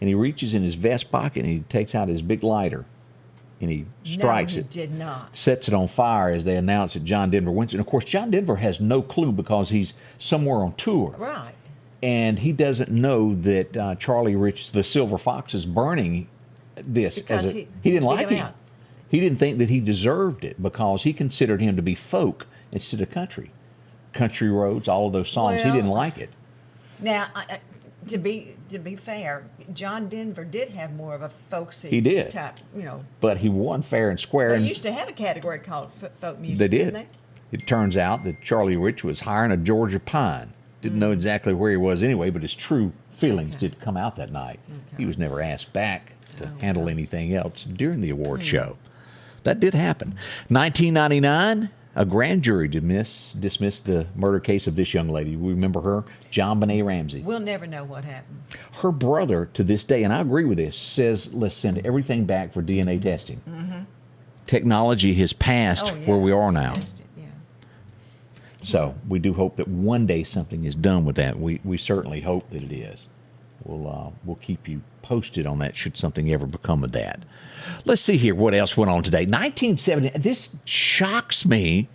And he reaches in his vest pocket and he takes out his big lighter and he strikes No, it. he did not. Sets it on fire as they announce that John Denver wins. And of course, John Denver has no clue because he's somewhere on tour. Right. And he doesn't know that Charlie Rich, the Silver Fox, is burning this. Because he didn't like beat him. out. He didn't think that he deserved it because he considered him to be folk instead of country. Country Roads, all of those songs, he Well, didn't like it. Now, to be fair, John Denver did have more of a folksy He did. type, But he won fair and square. They and used to have a category called folk music. They did. Didn't they? It turns out that Charlie Rich was hiring a Georgia pine. Didn't know exactly where he was anyway, but his true feelings did come out that night. He was never asked back to handle anything else during the award show. That did happen. 1999, a grand jury dismissed the murder case of this young lady. We remember her, John Benet Ramsey. We'll never know what happened. Her brother, to this day, and I agree with this, says let's send everything back for DNA testing. Technology has passed where we are now. Yeah. So we do hope that one day something is done with that. We certainly hope that it is. We'll keep you posted on that should something ever become of that. Let's see here what else went on today. 1970. This shocks me.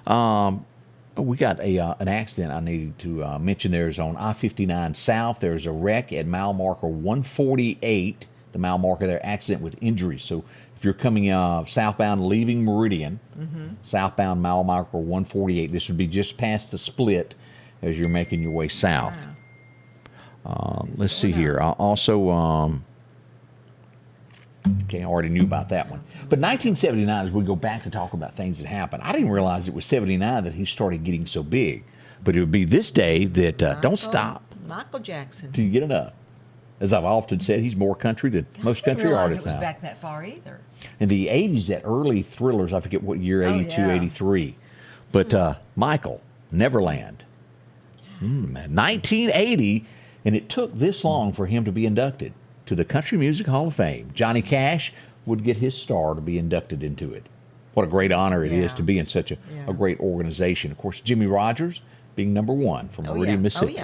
We got an accident I needed to mention. There's on I-59 South. There's a wreck at mile marker 148. The mile marker there, accident with injuries. So if you're coming southbound, leaving Meridian, southbound mile marker 148, this would be just past the split as you're making your way south. Let's see here. Also, okay, I already knew about that one. But 1979, as we go back to talk about things that happened, I didn't realize it was 79 that he started getting so big. But it would be this day that don't stop Michael Jackson. till you get enough. As I've often said, he's more country than most country I didn't realize artists it was now. back that far either. In the 80s, that early Thrillers, I forget what year, 82, yeah. 83. But Michael, Neverland. 1980, and it took this long for him to be inducted. to the Country Music Hall of Fame. Johnny Cash would get his star to be inducted into it. What a great honor it is to be in such a great organization. Of course, Jimmy Rogers being number one from Meridian, Mississippi.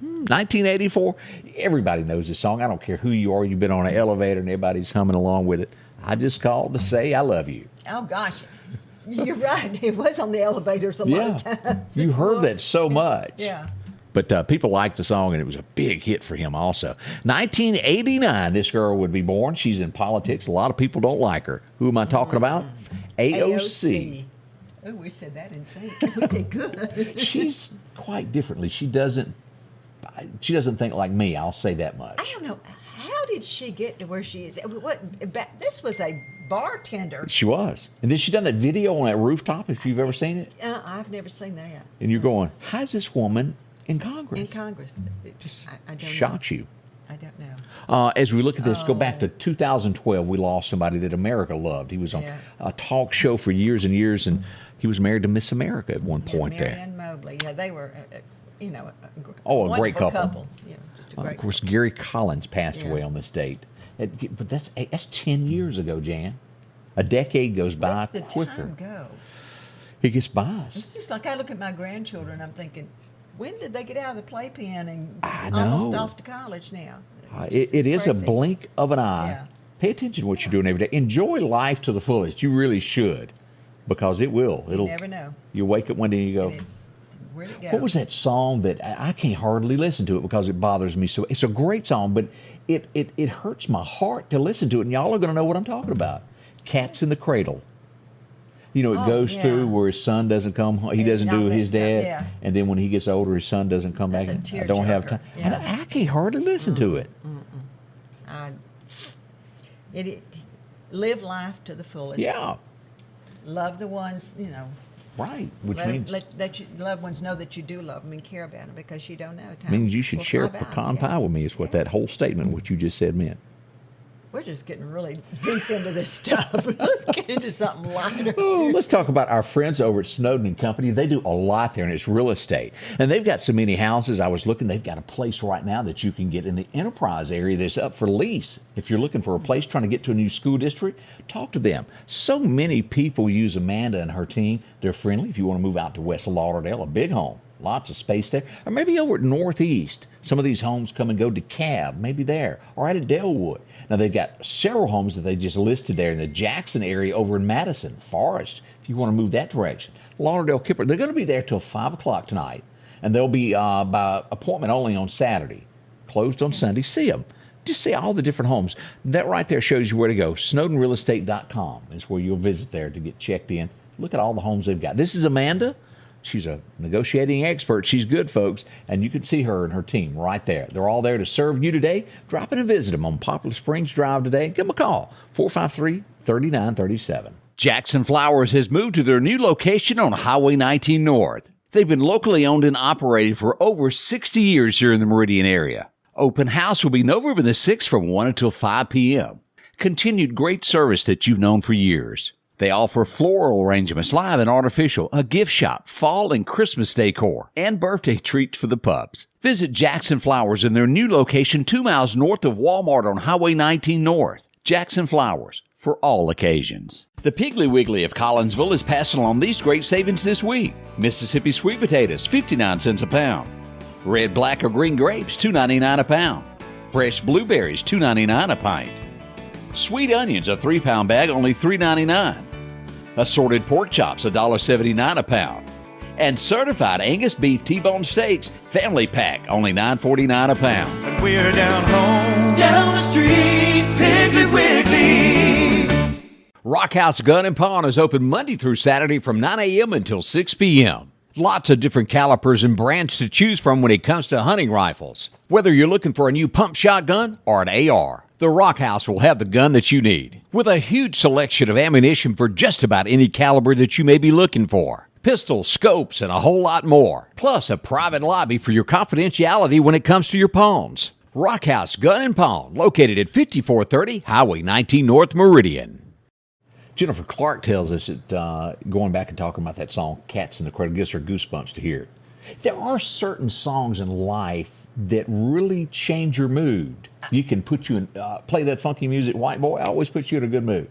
1984, everybody knows this song. I don't care who you are. You've been on an elevator and everybody's humming along with it. I just called to say I love you. Oh, gosh. You're right. It was on the elevators a lot of times. You heard that so much. Yeah. But people liked the song, and it was a big hit for him also. 1989, this girl would be born. She's in politics. A lot of people don't like her. Who am I talking about? AOC. Oh, we said that in sync. We did good. She's quite differently. She doesn't think like me. I'll say that much. I don't know. How did she get to where she is? This was a bartender. She was. And then she done that video on that rooftop, if you've ever seen it. I've never seen that. And you're going, how's this woman in Congress? In Congress. It just I don't shocks know. You. I don't know. As we look at this, go back to 2012, we lost somebody that America loved. He was on a talk show for years and years, and he was married to Miss America at one point Mary there. and Mobley. Yeah, they were, a great couple. Yeah, just a great Of course, Gary Collins passed away on this date. But that's 10 years ago, Jan. A decade goes by quicker. Where does the time go? It gets by us. It's just like I look at my grandchildren, I'm thinking, when did they get out of the playpen and I know. almost off to college now? It is a crazy. blink of an eye. Yeah. Pay attention to what you're doing every day. Enjoy life to the fullest. You really should, because it will. You never know. You wake up one day and you go, where'd it go? What was that song that I can't hardly listen to it because it bothers me so? It's a great song, but it hurts my heart to listen to it, and y'all are going to know what I'm talking about. Cats in the Cradle. You know, it goes through where his son doesn't come home. He doesn't do his dad. And then when he gets older, his son doesn't come back. I don't have time. I can't hardly listen to it. Live life to the fullest. Yeah. Love the ones, Right. Which means let your loved ones know that you do love them and care about them, because you don't know. Time means you should share pecan pie with me is what that whole statement, what you just said, meant. We're just getting really deep into this stuff. Let's get into something lighter. Let's talk about our friends over at Snowden and Company. They do a lot there, and it's real estate. And they've got so many houses. I was looking. They've got a place right now that you can get in the Enterprise area that's up for lease. If you're looking for a place trying to get to a new school district, talk to them. So many people use Amanda and her team. They're friendly. If you want to move out to West Lauderdale, a big home. Lots of space there. Or maybe over at Northeast. Some of these homes come and go to Cab, maybe there. Or right at Delwood. Now, they've got several homes that they just listed there in the Jackson area over in Madison, Forest, if you want to move that direction. Lauderdale, Kipper. They're going to be there till 5 o'clock tonight. And they'll be by appointment only on Saturday. Closed on Sunday. See them. Just see all the different homes. That right there shows you where to go. SnowdenRealEstate.com is where you'll visit there to get checked in. Look at all the homes they've got. This is Amanda. She's a negotiating expert. She's good, folks. And you can see her and her team right there. They're all there to serve you today. Drop in and visit them on Poplar Springs Drive today. Give them a call, 453-3937. Jackson Flowers has moved to their new location on Highway 19 North. They've been locally owned and operated for over 60 years here in the Meridian area. Open house will be November the 6th from 1 until 5 p.m. Continued great service that you've known for years. They offer floral arrangements, live and artificial, a gift shop, fall and Christmas decor, and birthday treats for the pups. Visit Jackson Flowers in their new location 2 miles north of Walmart on Highway 19 North. Jackson Flowers, for all occasions. The Piggly Wiggly of Collinsville is passing along these great savings this week. Mississippi sweet potatoes, 59 cents a pound. Red, black, or green grapes, $2.99 a pound. Fresh blueberries, $2.99 a pint. Sweet onions, a 3-pound bag, only $3.99. Assorted pork chops, $1.79 a pound. And certified Angus beef T-bone steaks, family pack, only $9.49 a pound. And we're down home, down the street, Piggly Wiggly. Rockhouse Gun and Pawn is open Monday through Saturday from 9 a.m. until 6 p.m. Lots of different calibers and brands to choose from when it comes to hunting rifles. Whether you're looking for a new pump shotgun or an AR, the Rock House will have the gun that you need, with a huge selection of ammunition for just about any caliber that you may be looking for. Pistols, scopes, and a whole lot more. Plus a private lobby for your confidentiality when it comes to your pawns. Rock House Gun and Pawn, located at 5430 Highway 19 North Meridian. Jennifer Clark tells us that going back and talking about that song, Cats in the Cradle, gives her goosebumps to hear it. There are certain songs in life that really change your mood. You can put you in, play that funky music, White Boy, always puts you in a good mood.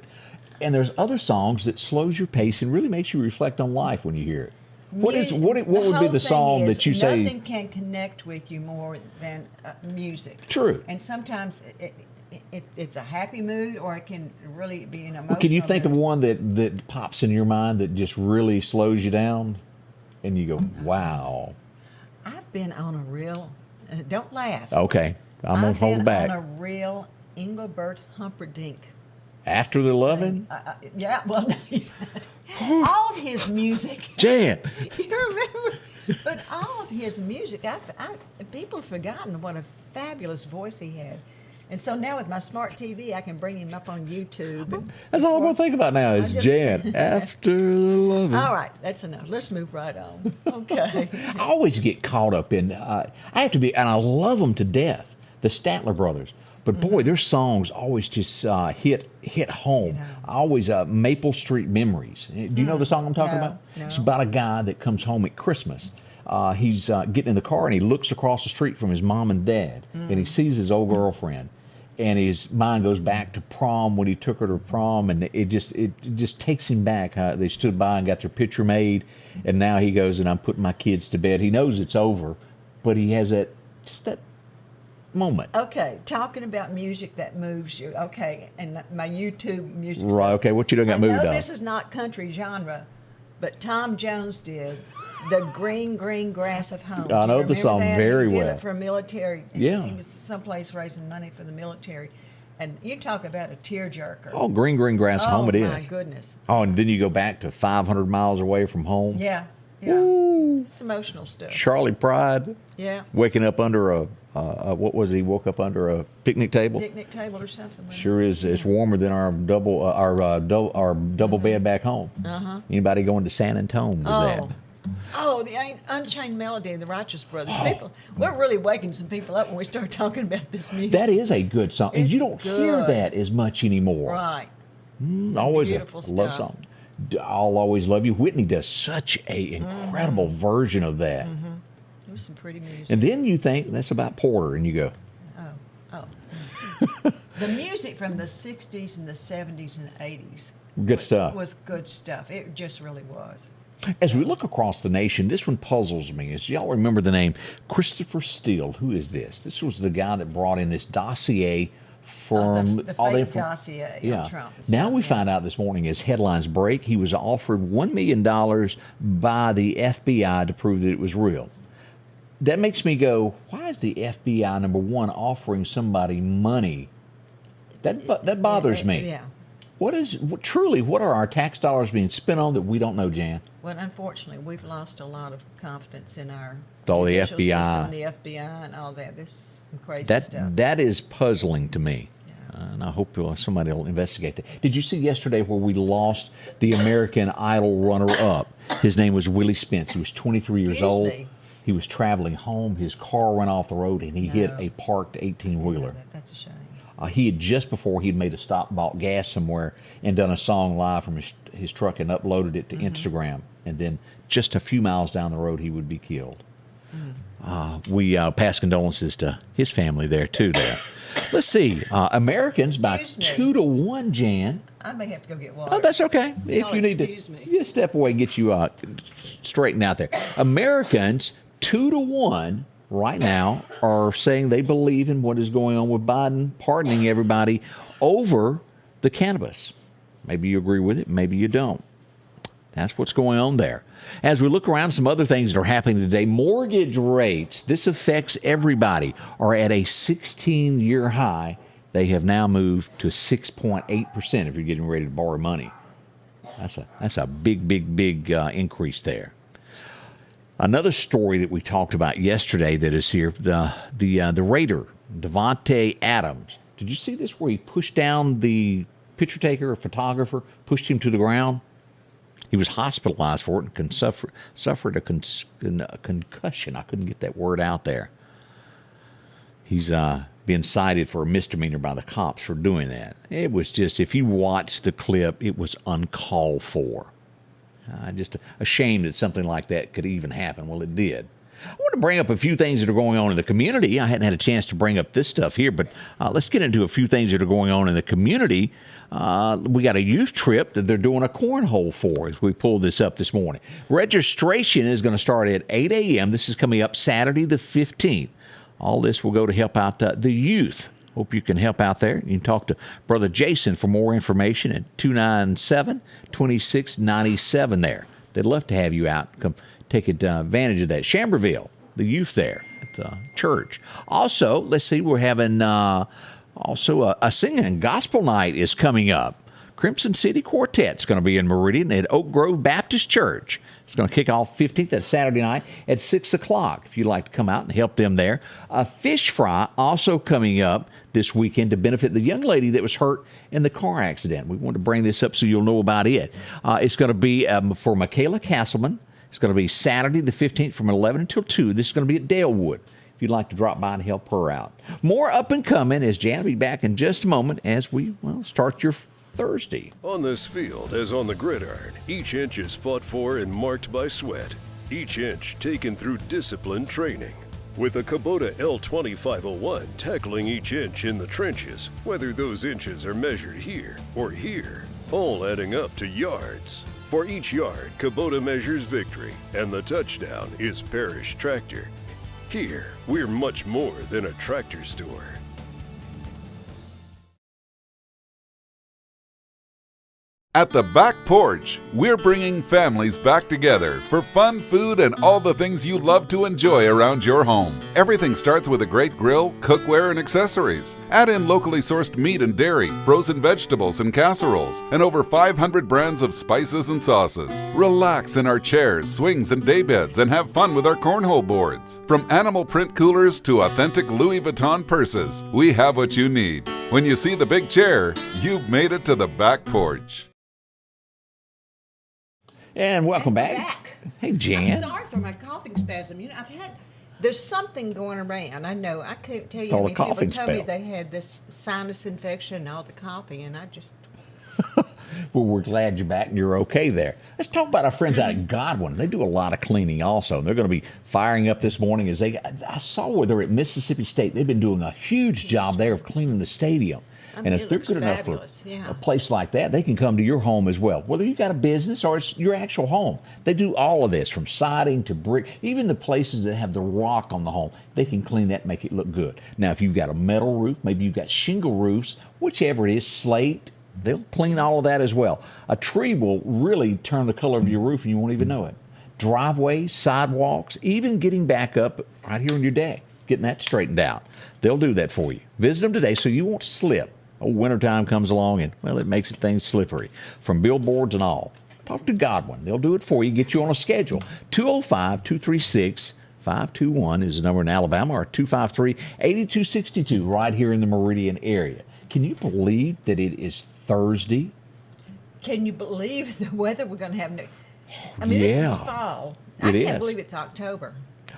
And there's other songs that slows your pace and really makes you reflect on life when you hear it. What would be the song that you say? Nothing can connect with you more than music. True. And sometimes it's a happy mood, or it can really be an emotional. Can you think mood. of one that pops in your mind that just really slows you down, and you go, "Wow"? I've been on a real. Don't laugh. Okay, I'm gonna hold back. On a real Engelbert Humperdinck. After the Lovin'? Yeah, well, all of his music. Jan. You remember? But all of his music, people have forgotten what a fabulous voice he had. And so now with my smart TV, I can bring him up on YouTube. And That's all I'm going to think about now is Jan. After the Lovin'. All right, that's enough. Let's move right on. Okay. I always get caught up in, I have to be, and I love them to death, the Statler brothers. But boy, their songs always just hit home. Yeah. Always Maple Street Memories. Do you know the song I'm talking about? No. It's about a guy that comes home at Christmas. He's getting in the car and he looks across the street from his mom and dad, and he sees his old girlfriend, and his mind goes back to prom when he took her to prom, and it just takes him back. They stood by and got their picture made, and now he goes and I'm putting my kids to bed. He knows it's over, but he has that moment. Okay, talking about music that moves you. Okay, and my YouTube music. Right. stuff. Okay. What you done got moved on? This is not country genre, but Tom Jones did the green grass of home. I Do know you the song remember that? very He did well. it for military. Yeah. He was someplace raising money for the military, and you talk about a tearjerker. Oh, green grass home it is. Oh my goodness. Oh, and then you go back to 500 miles away from home. Yeah. It's emotional stuff. Charlie Pride. Yeah. Waking up under what was he? Woke up under a picnic table. Picnic table or something. wasn't it? Sure is. It's warmer than our double bed back home. Uh-huh. Anybody going to San Antonio with that? Oh, the Unchained Melody of the Righteous Brothers. We're really waking some people up when we start talking about this music. That is a good song, and It's you don't hear good. that as much anymore. Right. Always beautiful a love stuff. song. I'll Always Love You. Whitney does such a incredible version of that. There's some pretty music. And then you think that's about Porter, and you go, The music from the 60s and the 70s and 80s good stuff. was good stuff. It just really was. As we look across the nation, this one puzzles me. As y'all remember the name Christopher Steele, who is this? This was the guy that brought in this dossier from the all fake dossier on Trump. and Now stuff, we yeah. find out this morning as headlines break, he was offered $1 million by the FBI to prove that it was real. That makes me go, why is the FBI, number one, offering somebody money? That bothers me. Yeah. What are our tax dollars being spent on that we don't know, Jan? Well, unfortunately, we've lost a lot of confidence in our All the judicial FBI. system, the FBI, and all that. This is some crazy That stuff. that is puzzling to me, and I hope somebody will investigate that. Did you see yesterday where we lost the American Idol runner-up? His name was Willie Spence. He was 23 years Excuse old. me. He was traveling home. His car went off the road, and he hit a parked 18-wheeler. That's a shame. He had just before he'd made a stop, bought gas somewhere, and done a song live from his truck and uploaded it to Instagram. And then just a few miles down the road, he would be killed. We pass condolences to his family there, too. Let's see. Americans by Excuse me. 2-1, Jan. I may have to go get water. Oh, that's okay. If Y'all you need to excuse me. just step away and get you straightened out there. Americans 2-1 right now are saying they believe in what is going on with Biden pardoning everybody over the cannabis. Maybe you agree with it, maybe you don't. That's what's going on there. As we look around, some other things that are happening today, mortgage rates, this affects everybody, are at a 16-year high. They have now moved to 6.8% if you're getting ready to borrow money. That's a big increase there. Another story that we talked about yesterday that is here, the Raider, Devontae Adams. Did you see this where he pushed down the picture taker or photographer, pushed him to the ground? He was hospitalized for it and suffered a concussion. I couldn't get that word out there. He's being cited for a misdemeanor by the cops for doing that. It was just, if you watch the clip, it was uncalled for. Just a shame that something like that could even happen. Well, it did. I want to bring up a few things that are going on in the community. I hadn't had a chance to bring up this stuff here, but let's get into a few things that are going on in the community. We got a youth trip that they're doing a cornhole for as we pulled this up this morning. Registration is going to start at 8 a.m. This is coming up Saturday the 15th. All this will go to help out the youth. Hope you can help out there. You can talk to Brother Jason for more information at 297-2697 there. They'd love to have you out. Come take advantage of that. Chamberville, the youth there at the church. Also, let's see, we're having a singing gospel night is coming up. Crimson City Quartet's going to be in Meridian at Oak Grove Baptist Church. It's going to kick off 15th, that's Saturday night at 6 o'clock if you'd like to come out and help them there. A fish fry also coming up this weekend to benefit the young lady that was hurt in the car accident. We want to bring this up so you'll know about it. It's going to be for Michaela Castleman. It's going to be Saturday the 15th from 11 until 2. This is going to be at Dalewood if you'd like to drop by and help her out. More up and coming as Jan will be back in just a moment as we start your Thursday. On this field, as on the gridiron, each inch is fought for and marked by sweat. Each inch taken through disciplined training. With a Kubota L2501 tackling each inch in the trenches, whether those inches are measured here or here, all adding up to yards. For each yard, Kubota measures victory, and the touchdown is Parrish Tractor. Here, we're much more than a tractor store. At the Back Porch, we're bringing families back together for fun, food, and all the things you love to enjoy around your home. Everything starts with a great grill, cookware, and accessories. Add in locally sourced meat and dairy, frozen vegetables and casseroles, and over 500 brands of spices and sauces. Relax in our chairs, swings, and daybeds and have fun with our cornhole boards. From animal print coolers to authentic Louis Vuitton purses, we have what you need. When you see the big chair, you've made it to the Back Porch. And welcome back. Hey, Jan. I'm sorry for my coughing spasm. There's something going around. I know. I couldn't tell you how many people told me they had this sinus infection and all the coughing, and I just... Well, we're glad you're back and you're okay there. Let's talk about our friends out at Godwin. They do a lot of cleaning also. They're going to be firing up this morning as I saw where they're at Mississippi State. They've been doing a huge job there of cleaning the stadium. And if they're good enough for a place like that, they can come to your home as well. Whether you got a business or it's your actual home, they do all of this from siding to brick, even the places that have the rock on the home. They can clean that and make it look good. Now, if you've got a metal roof, maybe you've got shingle roofs, whichever it is, slate, they'll clean all of that as well. A tree will really turn the color of your roof and you won't even know it. Driveways, sidewalks, even getting back up right here on your deck, getting that straightened out. They'll do that for you. Visit them today so you won't slip. Wintertime comes along and, well, it makes things slippery from billboards and all. Talk to Godwin. They'll do it for you, get you on a schedule. 205-236-5221 is the number in Alabama, or 253-8262 right here in the Meridian area. Can you believe that it is Thursday? Can you believe the weather we're going to have? This is fall. I can't believe it's October.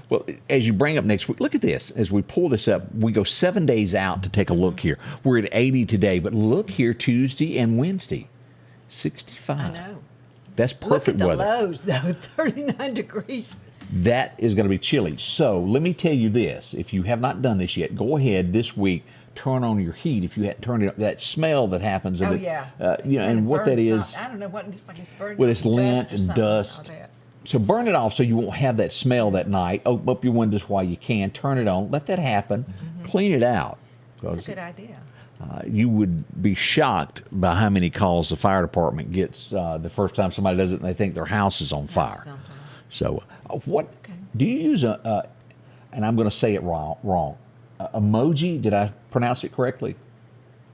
Well, as you bring up next week, look at this. As we pull this up, we go 7 days out to take a look here. We're at 80 today, but look here Tuesday and Wednesday, 65. I know. That's perfect weather. Look at the lows, though, 39 degrees. That is going to be chilly. So let me tell you this. If you have not done this yet, go ahead this week, turn on your heat. If you hadn't turned it up, that smell that happens. Oh, and what that is. I don't know what, just like it's burning. Well, it's lint and dust. So burn it off so you won't have that smell that night. Open up your windows while you can. Turn it on. Let that happen. Mm-hmm. Clean it out. That's a good idea. You would be shocked by how many calls the fire department gets the first time somebody does it and they think their house is on fire. So do you use and I'm going to say it wrong, emoji? Did I pronounce it correctly?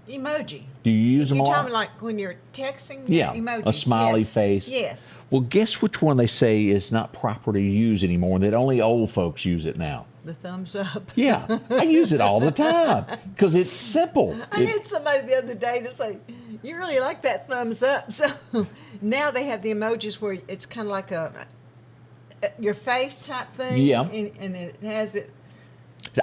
Emoji. Do you use them all? You're talking like when you're texting? Yeah, emojis. A smiley face. Yes. Well, guess which one they say is not proper to use anymore, that only old folks use it now? The thumbs up. Yeah, I use it all the time because it's simple. I had somebody the other day to say, you really like that thumbs up. So now they have the emojis where it's kind of like your face type thing. Yeah. And it has it.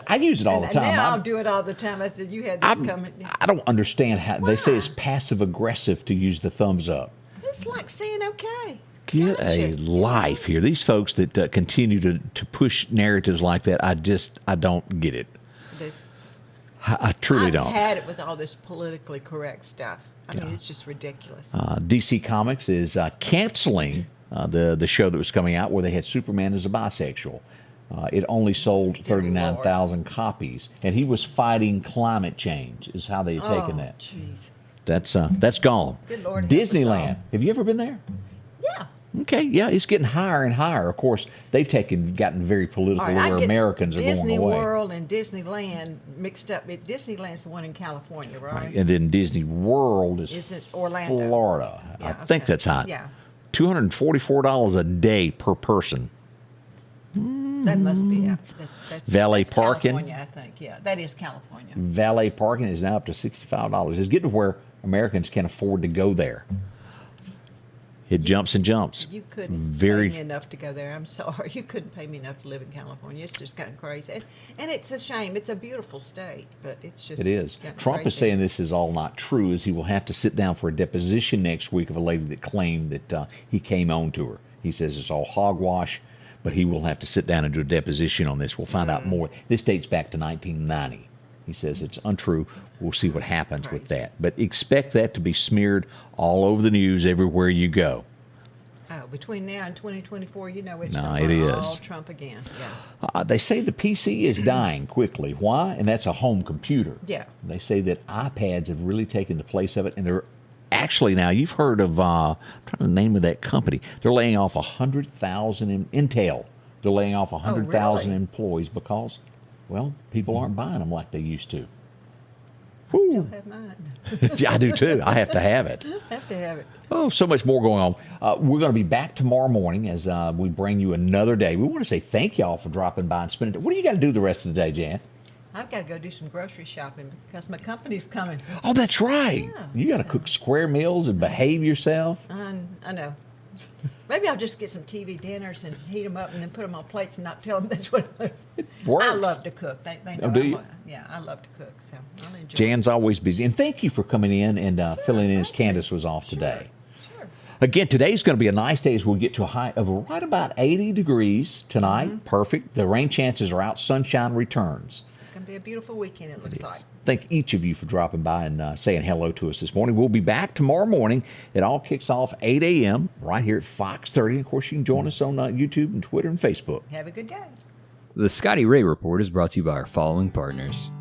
I use it all the time. Now I'll do it all the time. I said, you had this coming. I don't understand how they say it's passive aggressive to use the thumbs up. It's like saying okay. Get a life here. These folks that continue to push narratives like that, I don't get it. I truly don't. I've had it with all this politically correct stuff. I mean, it's just ridiculous. DC Comics is canceling the show that was coming out where they had Superman as a bisexual. It only sold 39,000 copies, and he was fighting climate change. Is how they had taken that. Jeez. That's gone. Good Lord, Disneyland. Have you ever been there? Yeah. Okay, yeah, it's getting higher and higher. Of course, they've gotten very political where Americans are going away. Disney World and Disneyland mixed up. Disneyland's the one in California, right? And then Disney World is it Orlando? Florida. Yeah, I think that's hot. Yeah. $244 a day per person. That must be, yeah. That's Valet parking. California, I think. Yeah, that is California. Valet parking is now up to $65. It's getting to where Americans can't afford to go there. It jumps and jumps. You couldn't pay me enough to go there. I'm sorry. You couldn't pay me enough to live in California. It's just gotten crazy. And it's a shame. It's a beautiful state, but it's just. It is. Trump crazy. is saying this is all not true, as he will have to sit down for a deposition next week of a lady that claimed that he came on to her. He says it's all hogwash, but he will have to sit down and do a deposition on this. We'll find out more. This dates back to 1990. He says it's untrue. We'll see what happens with that. But expect that to be smeared all over the news everywhere you go. Oh, between now and 2024, it's going it to be is. all Trump again. Yeah. They say the PC is dying quickly. Why? And that's a home computer. Yeah. They say that iPads have really taken the place of it, and they're actually now, you've heard of, I'm trying to name of that company. They're laying off 100,000 in Intel. They're laying off 100,000 employees because, well, people aren't buying them like they used to. I still have mine. Yeah, I do too. I have to have it. Have to have it. Oh, so much more going on. We're going to be back tomorrow morning as we bring you another day. We want to say thank y'all for dropping by and spending it. What do you got to do the rest of the day, Jan? I've got to go do some grocery shopping because my company's coming. Oh, that's right. Yeah, you got to cook square meals and behave yourself. I know. Maybe I'll just get some TV dinners and heat them up and then put them on plates and not tell them that's what it was. It works. I love to cook. They know. Oh, do you? Yeah, I love to cook, so I'll enjoy Jan's always busy. And thank you for coming in and filling in as Candace was off today. Sure. Again, today's going to be a nice day as we'll get to a high of right about 80 degrees tonight. Mm-hmm. Perfect. The rain chances are out. Sunshine returns. It's going to be a beautiful weekend, it looks like. Thank each of you for dropping by and saying hello to us this morning. We'll be back tomorrow morning. It all kicks off 8 a.m. right here at Fox 30. And of course, you can join us on YouTube and Twitter and Facebook. Have a good day. The Scotty Ray Report is brought to you by our following partners: